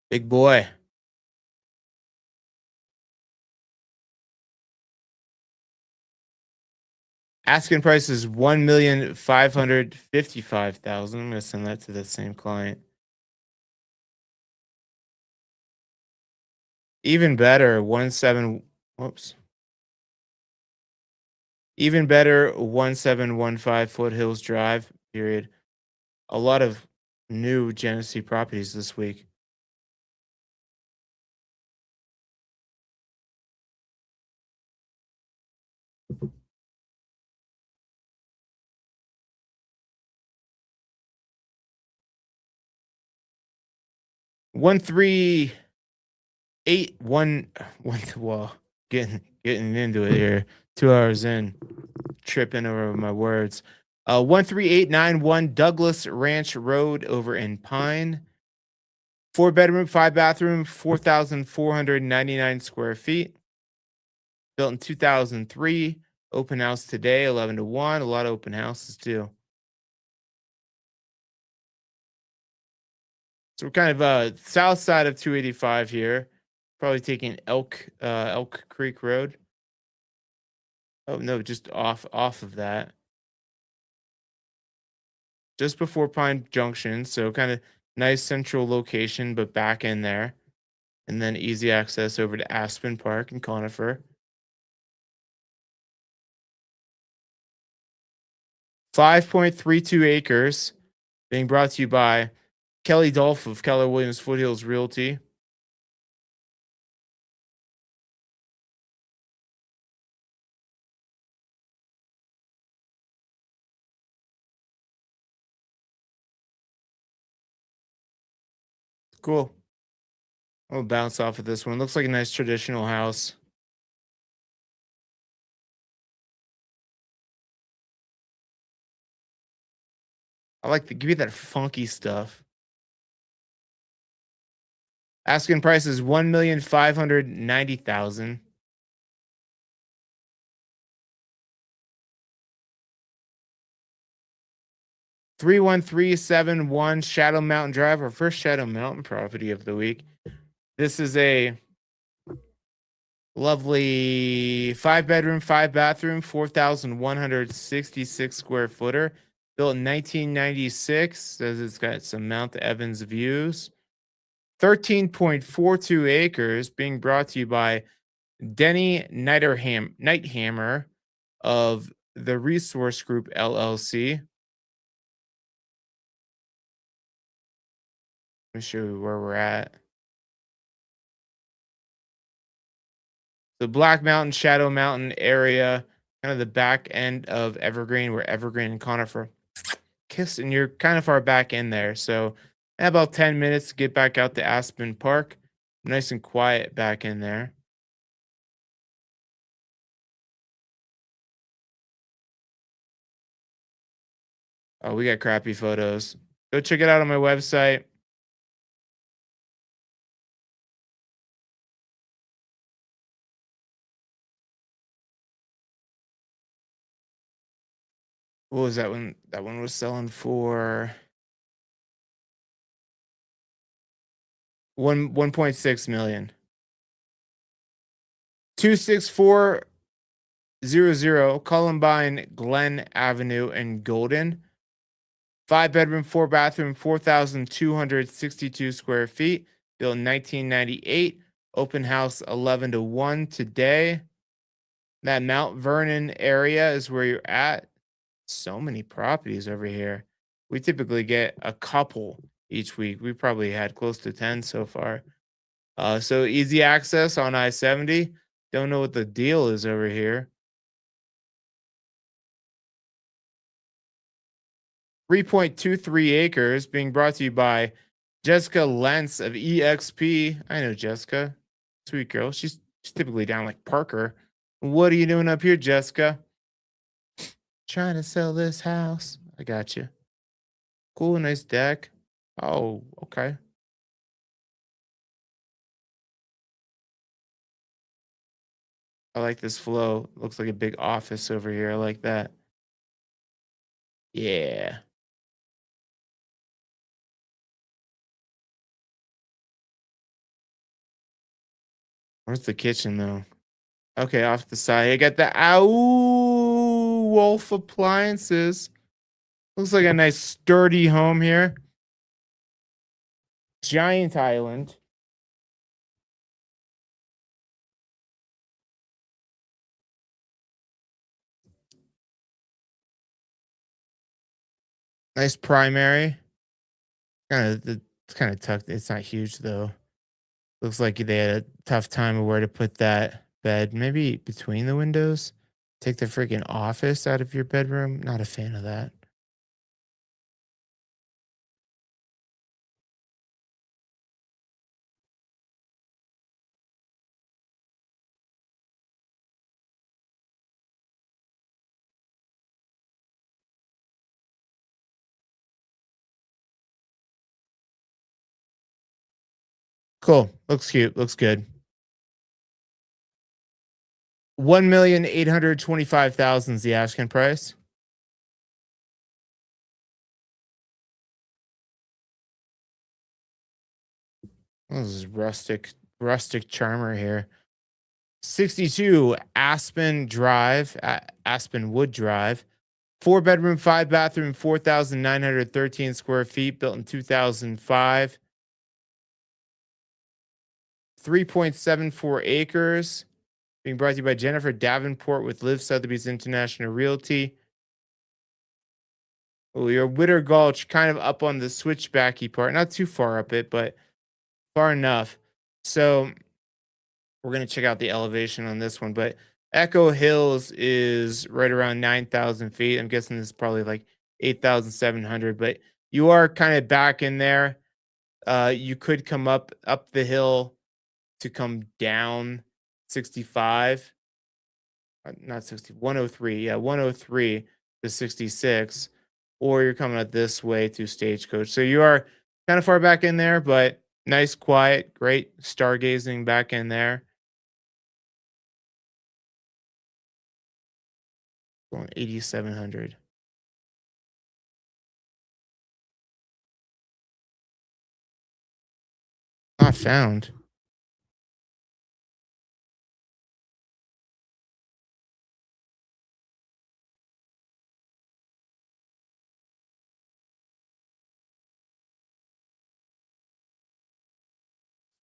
Big boy. Asking price is 1,555,000. I'm gonna send that to the same client. Even better, one seven whoops. Even better, 1715 Foothills Drive, period. A lot of new Genesee properties this week. One three eight one one well, getting into it here. 2 hours in, tripping over my words. 13891 Douglas Ranch Road over in Pine. 4 bedroom, 5 bathroom, 4,499 square feet. Built in 2003. Open house today, 11 to 1. A lot of open houses too. So we're kind of south side of 285 here. Probably taking Elk Creek Road. Oh no, just off of that. Just before Pine Junction, so kind of nice central location, but back in there. And then easy access over to Aspen Park and Conifer. 5.32 acres being brought to you by Kelly Dolph of Keller Williams Foothills Realty. Cool. I'll bounce off of this one. Looks like a nice traditional house. I like the give me that funky stuff. Asking price is 1,590,000. 31371 Shadow Mountain Drive, our first Shadow Mountain property of the week. This is a lovely 5 bedroom, 5 bathroom, 4,166 square footer. Built in 1996. Says it's got some Mount Evans views. 13.42 acres being brought to you by Denny Nighthammer of the Resource Group LLC. Let me show you where we're at. The Black Mountain, Shadow Mountain area, kind of the back end of Evergreen, where Evergreen and Conifer kiss, and you're kind of far back in there. So about 10 minutes to get back out to Aspen Park. Nice and quiet back in there. Oh, we got crappy photos. Go check it out on my website. What was that one? That one was selling for 1.6 million. 26400 Columbine Glen Avenue in Golden. 5 bedroom, 4 bathroom, 4,262 square feet. Built in 1998. Open house 11 to 1 today. That Mount Vernon area is where you're at. So many properties over here. We typically get a couple each week. We probably had close to 10 so far. So easy access on I-70. Don't know what the deal is over here. 3.23 acres being brought to you by Jessica Lentz of EXP. I know Jessica. Sweet girl. She's typically down like Parker. What are you doing up here, Jessica? Trying to sell this house. I got you. Cool, nice deck. Oh, okay. I like this flow. Looks like a big office over here. I like that. Yeah. Where's the kitchen though? Okay, off the side. I got the Ow Wolf appliances. Looks like a nice sturdy home here. Giant island. Nice primary. It's kind of tucked. It's not huge though. Looks like they had a tough time of where to put that bed. Maybe between the windows. Take the freaking office out of your bedroom. Not a fan of that. Cool. Looks cute. Looks good. 1,825,000 is the asking price. Oh, this is rustic charmer here. 62 Aspen Drive, Aspen Wood Drive. 4 bedroom, 5 bathroom, 4,913 square feet, built in 2005. 3.74 acres. Being brought to you by Jennifer Davenport with Live Sotheby's International Realty. Oh, your Witter Gulch kind of up on the switchbacky part. Not too far up it, but far enough. So we're going to check out the elevation on this one. But Echo Hills is right around 9,000 feet. I'm guessing this is probably like 8,700, but you are kind of back in there. You could come up the hill to come down 65, not 60, 103. Yeah, 103 to 66, or you're coming up this way to Stagecoach. So you are kind of far back in there, but nice, quiet, great stargazing back in there. Going 8,700. Not found.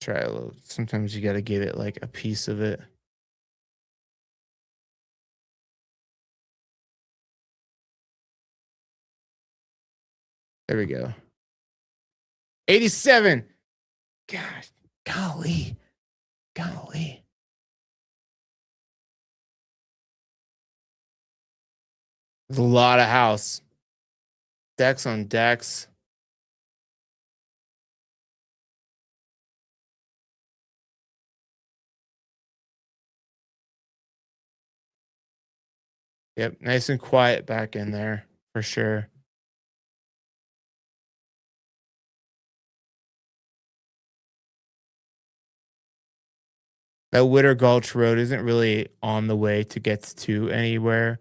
Try a little. Sometimes you got to give it like a piece of it. There we go. 87. Gosh, golly, golly. There's a lot of house. Decks on decks. Yep, nice and quiet back in there for sure. That Witter Gulch Road isn't really on the way to get to anywhere.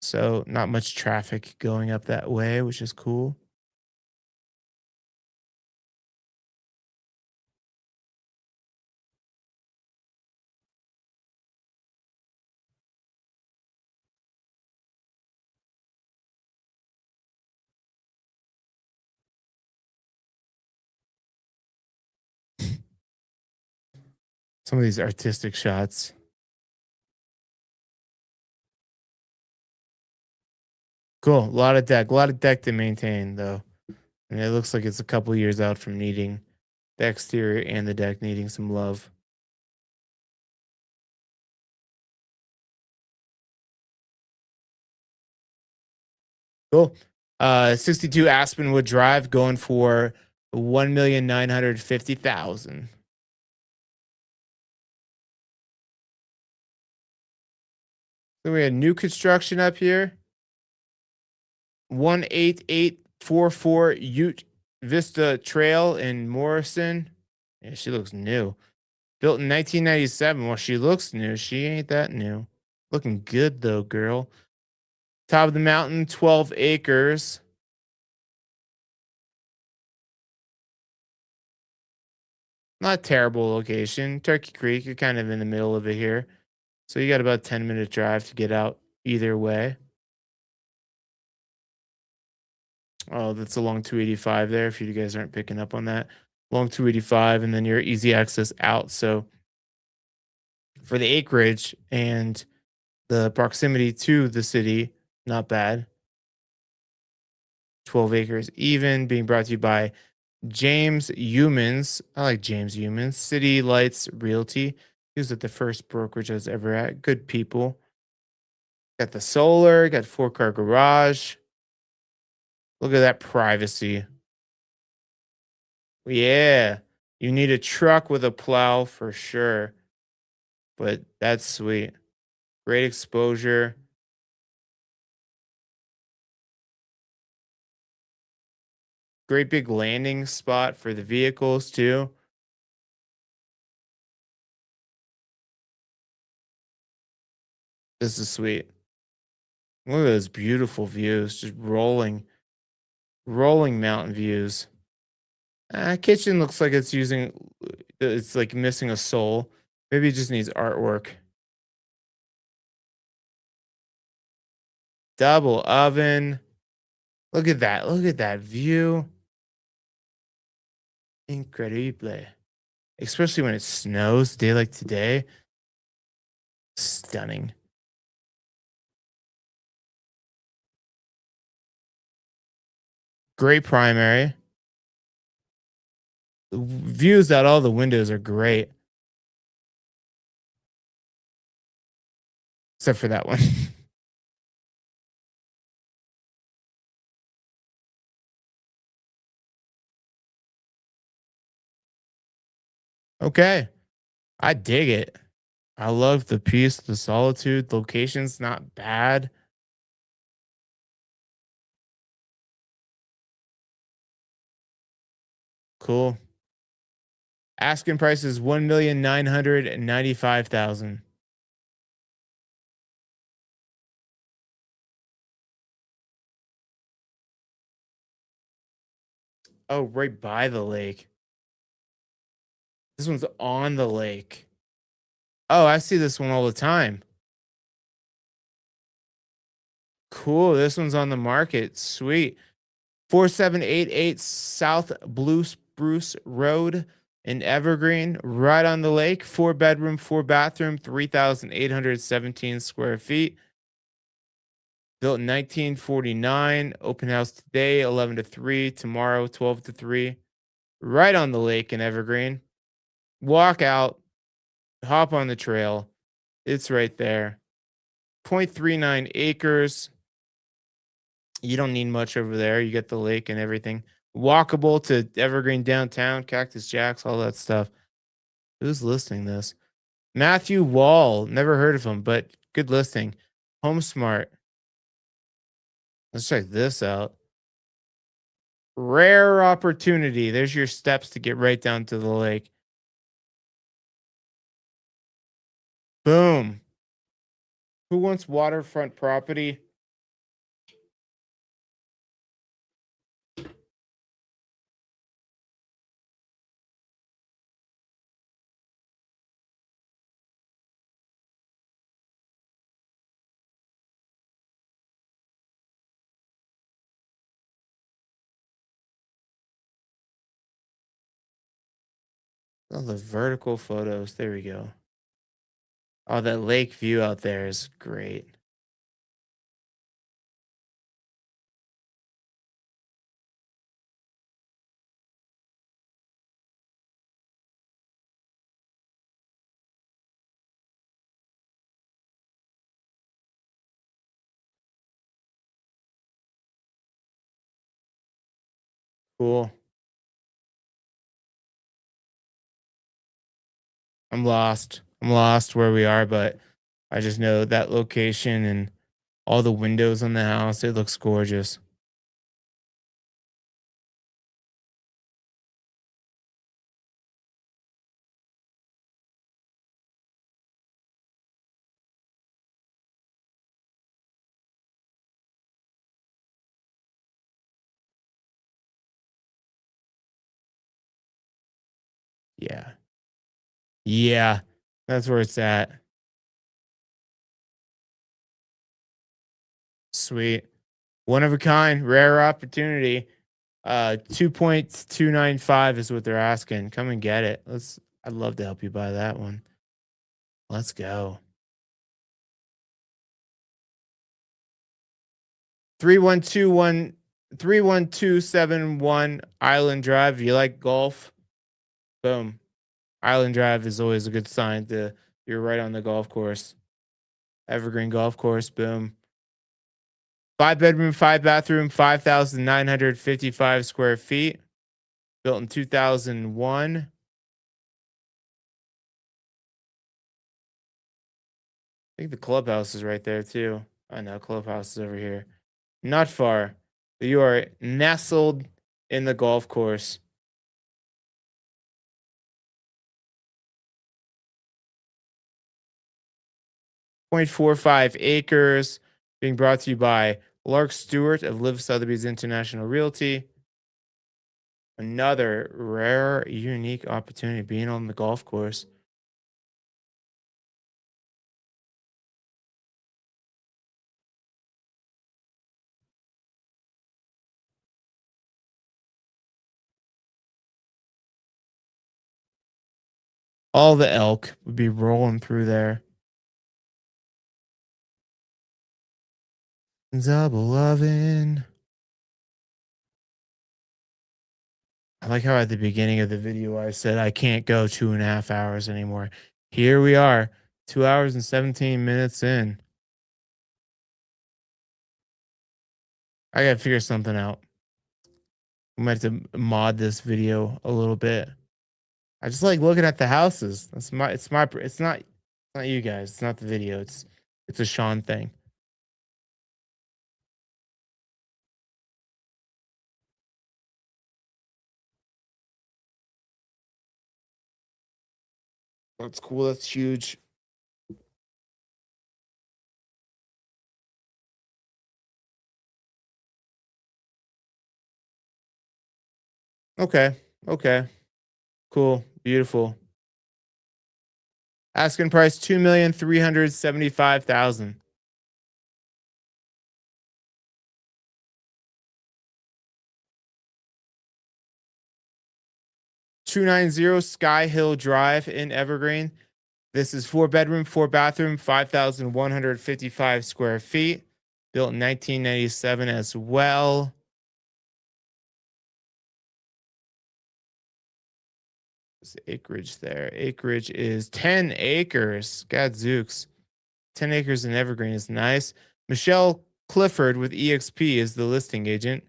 So not much traffic going up that way, which is cool. Some of these artistic shots. Cool. A lot of deck to maintain though. And it looks like it's a couple years out from needing the exterior and the deck needing some love. Cool. 62 Aspenwood Drive going for 1,950,000. So we had new construction up here. 18844 Ute Vista Trail in Morrison. Yeah, she looks new. Built in 1997. Well, she looks new. She ain't that new. Looking good though, girl. Top of the mountain, 12 acres. Not terrible location. Turkey Creek, you're kind of in the middle of it here. So you got about a 10-minute drive to get out either way. Oh, that's along 285 there. If you guys aren't picking up on that, along 285, and then your easy access out. So for the acreage and the proximity to the city, not bad. 12 acres even, being brought to you by James Humans. I like James Humans. City Lights Realty. He was at the first brokerage I was ever at. Good people. Got the solar, got 4-car garage. Look at that privacy. Yeah. You need a truck with a plow for sure, but that's sweet. Great exposure. Great big landing spot for the vehicles too. This is sweet. Look at those beautiful views, just rolling mountain views. Kitchen looks like it's like missing a soul. Maybe it just needs artwork. Double oven. Look at that. Look at that view. Incredible. Especially when it snows, day like today. Stunning. Great primary. The views out all the windows are great, except for that one. Okay. I dig it. I love the peace, the solitude. Location's not bad. Cool. Asking price is 1,995,000. Oh, right by the lake. This one's on the lake. Oh, I see this one all the time. Cool. This one's on the market. Sweet. 4788 South Blue Spruce Road in Evergreen, right on the lake. 4 bedroom, 4 bathroom, 3,817 square feet. Built in 1949. Open house today, 11 to 3. Tomorrow, 12 to 3. Right on the lake in Evergreen. Walk out, hop on the trail. It's right there. 0.39 acres. You don't need much over there. You get the lake and everything. Walkable to Evergreen downtown, Cactus Jacks, all that stuff. Who's listing this? Matthew Wall. Never heard of him, but good listing. Home Smart. Let's check this out. Rare opportunity. There's your steps to get right down to the lake. Boom. Who wants waterfront property? Oh, the vertical photos. There we go. Oh, that lake view out there is great. Cool. I'm lost. I'm lost where we are, but I just know that location and all the windows on the house. It looks gorgeous. Yeah. Yeah. That's where it's at. Sweet. One of a kind, rare opportunity. 2.295 is what they're asking. Come and get it. I'd love to help you buy that one. Let's go. 3121 31271 Island Drive. You like golf? Boom. Island Drive is always a good sign to you're right on the golf course. Evergreen Golf Course. Boom. 5 bedroom, 5 bathroom, 5,955 square feet. Built in 2001. I think the clubhouse is right there too. I know clubhouse is over here. Not far. You are nestled in the golf course. 0.45 acres. Being brought to you by Lark Stewart of Liv Sotheby's International Realty. Another rare, unique opportunity being on the golf course. All the elk would be rolling through there. Double oven. I like how at the beginning of the video I said I can't go 2.5 hours anymore. Here we are, 2 hours and 17 minutes in. I gotta figure something out. We might have to mod this video a little bit. I just like looking at the houses. It's not you guys. It's not the video. It's a Sean thing. That's cool. That's huge. Okay. Okay. Cool. Beautiful. Asking price 2,375,000. 290 Sky Hill Drive in Evergreen. This is 4 bedroom, 4 bathroom, 5,155 square feet. Built in 1997 as well. There's the acreage there. Acreage is 10 acres. Gadzooks. 10 acres in Evergreen is nice. Michelle Clifford with EXP is the listing agent.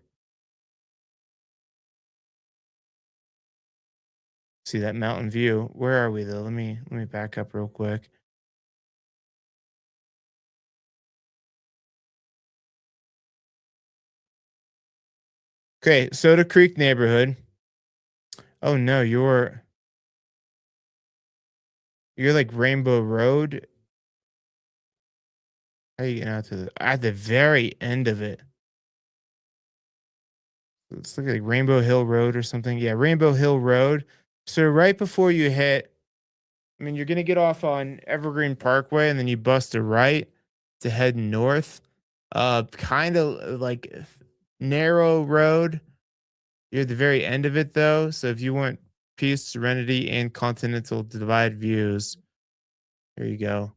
See that mountain view. Where are we though? Let me back up real quick. Okay, Soda Creek neighborhood. Oh no, you're like Rainbow Road. How you getting out to at the very end of it? It's like Rainbow Hill Road or something. Yeah, Rainbow Hill Road. So right before you hit, I mean, you're gonna get off on Evergreen Parkway and then you bust a right to head north. Kind of like narrow road. You're at the very end of it though. So if you want peace, serenity, and continental divide views, here you go.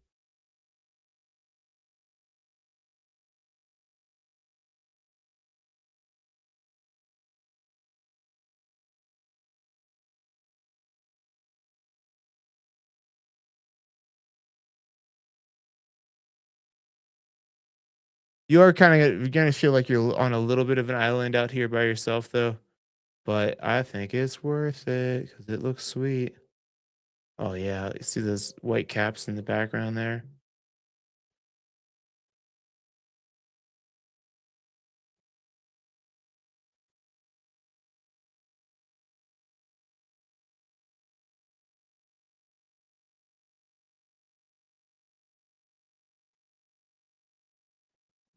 You are kind of you're gonna feel like you're on a little bit of an island out here by yourself though. But I think it's worth it because it looks sweet. Oh yeah, you see those white caps in the background there?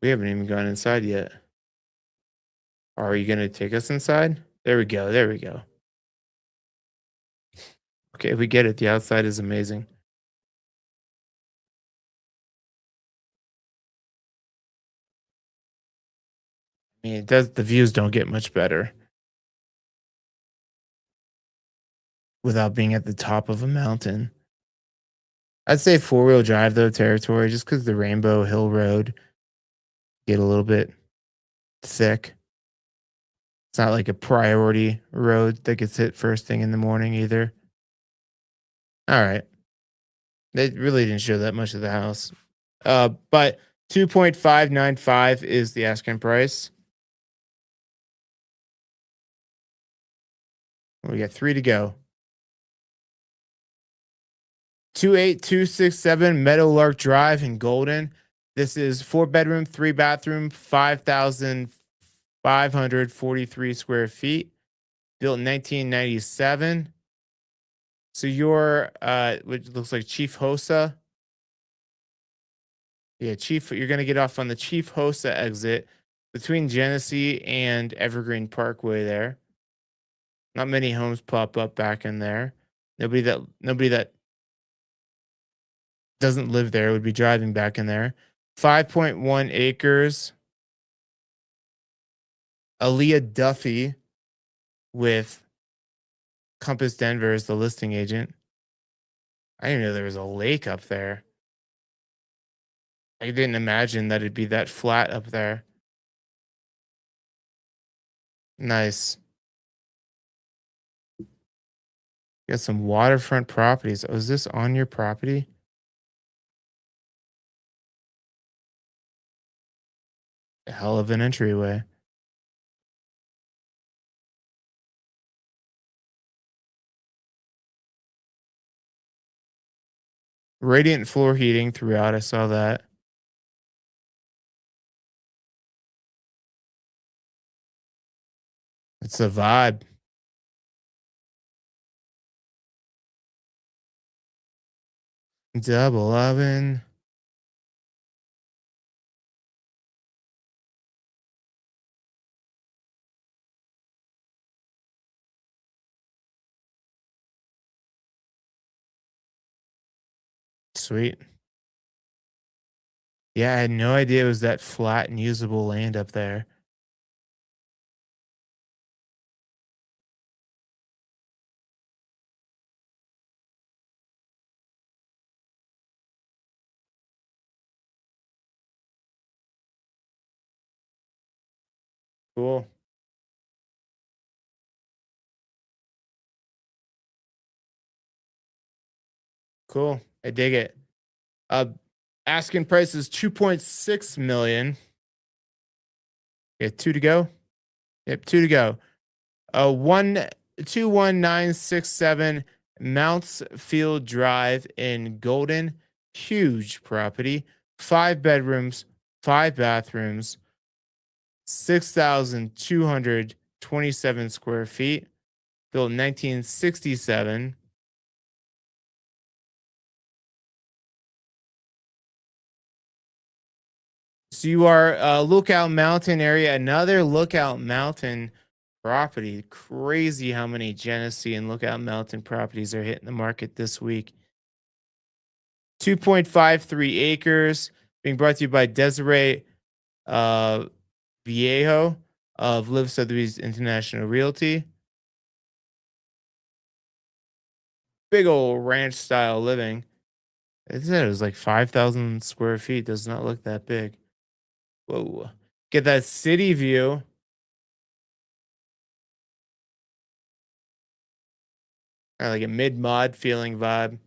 We haven't even gone inside yet. Are you gonna take us inside? There we go. There we go. Okay, we get it. The outside is amazing. I mean, it does. The views don't get much better without being at the top of a mountain. I'd say four-wheel drive though territory, just because the Rainbow Hill Road get a little bit thick. It's not like a priority road that gets hit first thing in the morning either. All right, they really didn't show that much of the house. But 2.595 is the asking price. We got three to go. 28267 Meadowlark Drive in Golden. This is four bedroom, three bathroom, 5,543 square feet, built in 1997. So you're, which looks like Chief Hosa. Yeah, Chief, you're going to get off on the Chief Hosa exit between Genesee and Evergreen Parkway there. Not many homes pop up back in there. Nobody that doesn't live there would be driving back in there. 5.1 acres. Aaliyah Duffy with Compass Denver as the listing agent. I didn't know there was a lake up there. I didn't imagine that it'd be that flat up there. Nice. Got some waterfront properties. Oh, is this on your property? A hell of an entryway. Radiant floor heating throughout. I saw that. It's a vibe. Double oven. Sweet. Yeah, I had no idea it was that flat and usable land up there. Cool. Cool. I dig it. Uh Asking price is 2.6 million. Yeah, two to go. Yep, two to go. 121,967 Mounts Field Drive in Golden. Huge property. Five bedrooms, five bathrooms, 6,227 square feet. Built in 1967. So you are Lookout Mountain area, another Lookout Mountain property. Crazy how many Genesee and Lookout Mountain properties are hitting the market this week. 2.53 acres, being brought to you by Desiree uh, Viejo of Live Sotheby's International Realty. Big old ranch style living. It said it was like 5,000 square feet. Does not look that big. Whoa. Get that city view. Like a mid mod feeling vibe.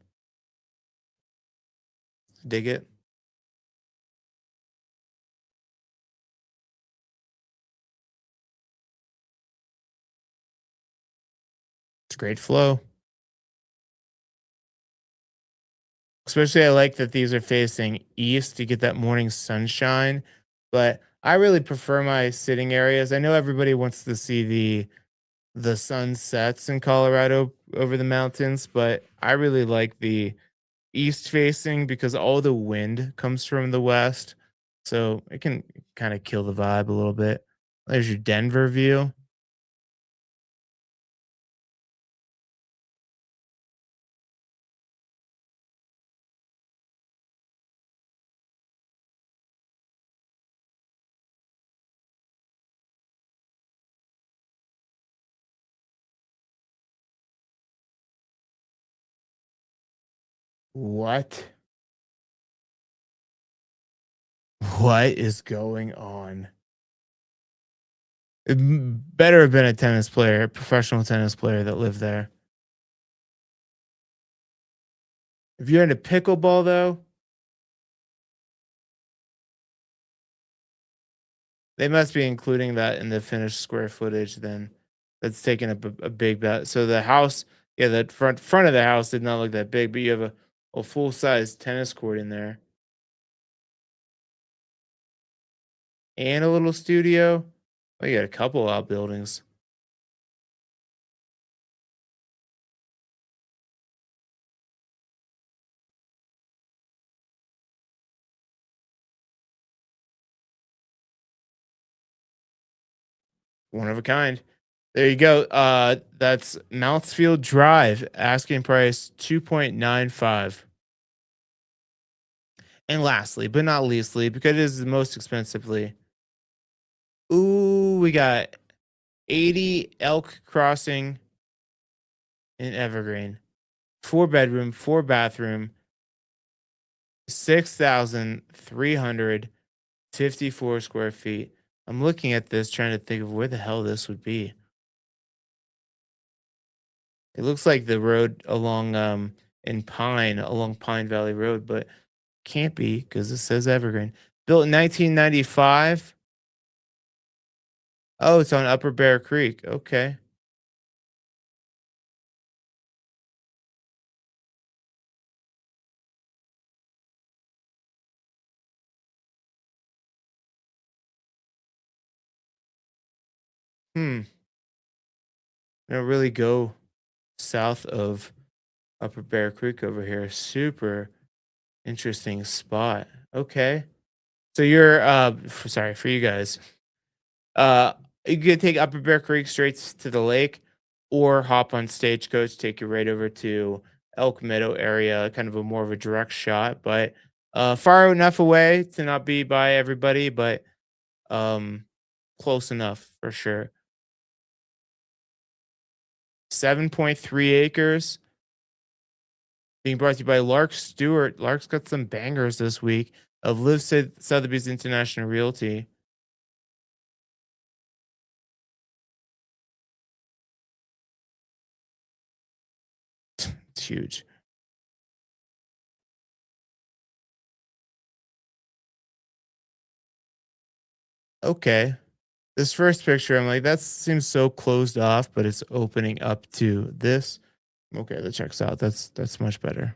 Dig it. It's great flow. Especially, I like that these are facing east to get that morning sunshine. But I really prefer my sitting areas. I know everybody wants to see the sunsets in Colorado over the mountains, but I really like the east facing because all the wind comes from the west. So it can kind of kill the vibe a little bit. There's your Denver view. What? What is going on? Better have been a tennis player, a professional tennis player that lived there. If you're into pickleball, though, they must be including that in the finished square footage. Then that's taking up a big bet. So the house, yeah, the front of the house did not look that big, but you have a full size tennis court in there and a little studio. Oh, you got a couple outbuildings, one of a kind. There you go. That's Mountfield Drive. Asking price 2.95. And lastly, but not leastly, because it is the most expensively. Ooh, we got 80 Elk Crossing in Evergreen. 4 bedroom, 4 bathroom, 6,354 square feet. I'm looking at this, trying to think of where the hell this would be. It looks like the road along along Pine Valley Road, but can't be because it says Evergreen. Built in 1995. Oh, it's on Upper Bear Creek. Okay. Hmm. I don't really go south of Upper Bear Creek over here. Super interesting spot. Okay. So you're sorry for you guys. Uh you could take Upper Bear Creek straight to the lake or hop on stagecoach, take you right over to Elk Meadow area, kind of a more of a direct shot, but far enough away to not be by everybody, but um close enough for sure. 7.3 acres. Being brought to you by Lark Stewart. Lark's got some bangers this week of Live Sotheby's International Realty. It's huge. Okay. This first picture, I'm like, that seems so closed off, but it's opening up to this. Okay, that checks out. That's much better.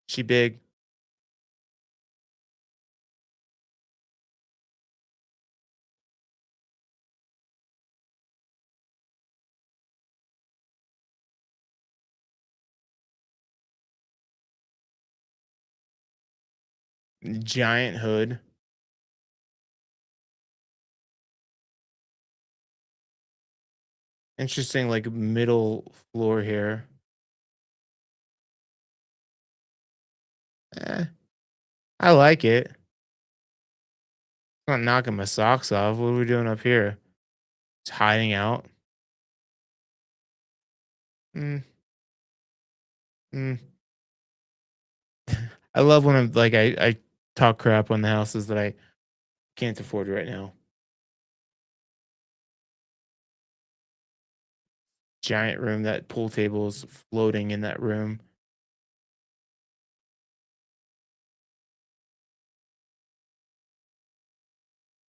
She big, giant hood. Interesting, like middle floor here. Eh, I like it. I'm not knocking my socks off. What are we doing up here? Just hiding out. Mm, mm. I love when I talk crap on the houses that I can't afford right now. Giant room, that pool table is floating in that room.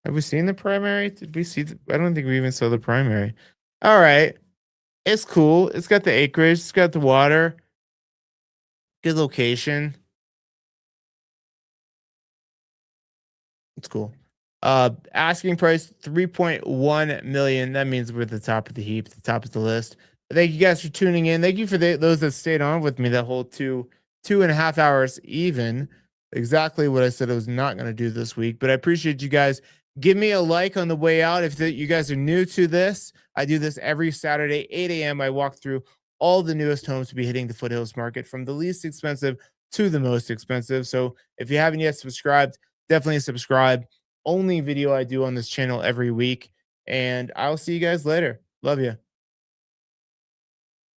Have we seen the primary? Did we see I don't think we even saw the primary. All right. It's cool. It's got the acreage, it's got the water, good location. It's cool. Asking price 3.1 million. That means we're at the top of the heap, the top of the list. Thank you guys for tuning in. Thank you for those that stayed on with me that whole 2.5 hours, even exactly what I said I was not going to do this week. But I appreciate you guys. Give me a like on the way out if you guys are new to this. I do this every Saturday, 8 a.m. I walk through all the newest homes to be hitting the Foothills market from the least expensive to the most expensive. So if you haven't yet subscribed, definitely subscribe. Only video I do on this channel every week. And I'll see you guys later. Love you.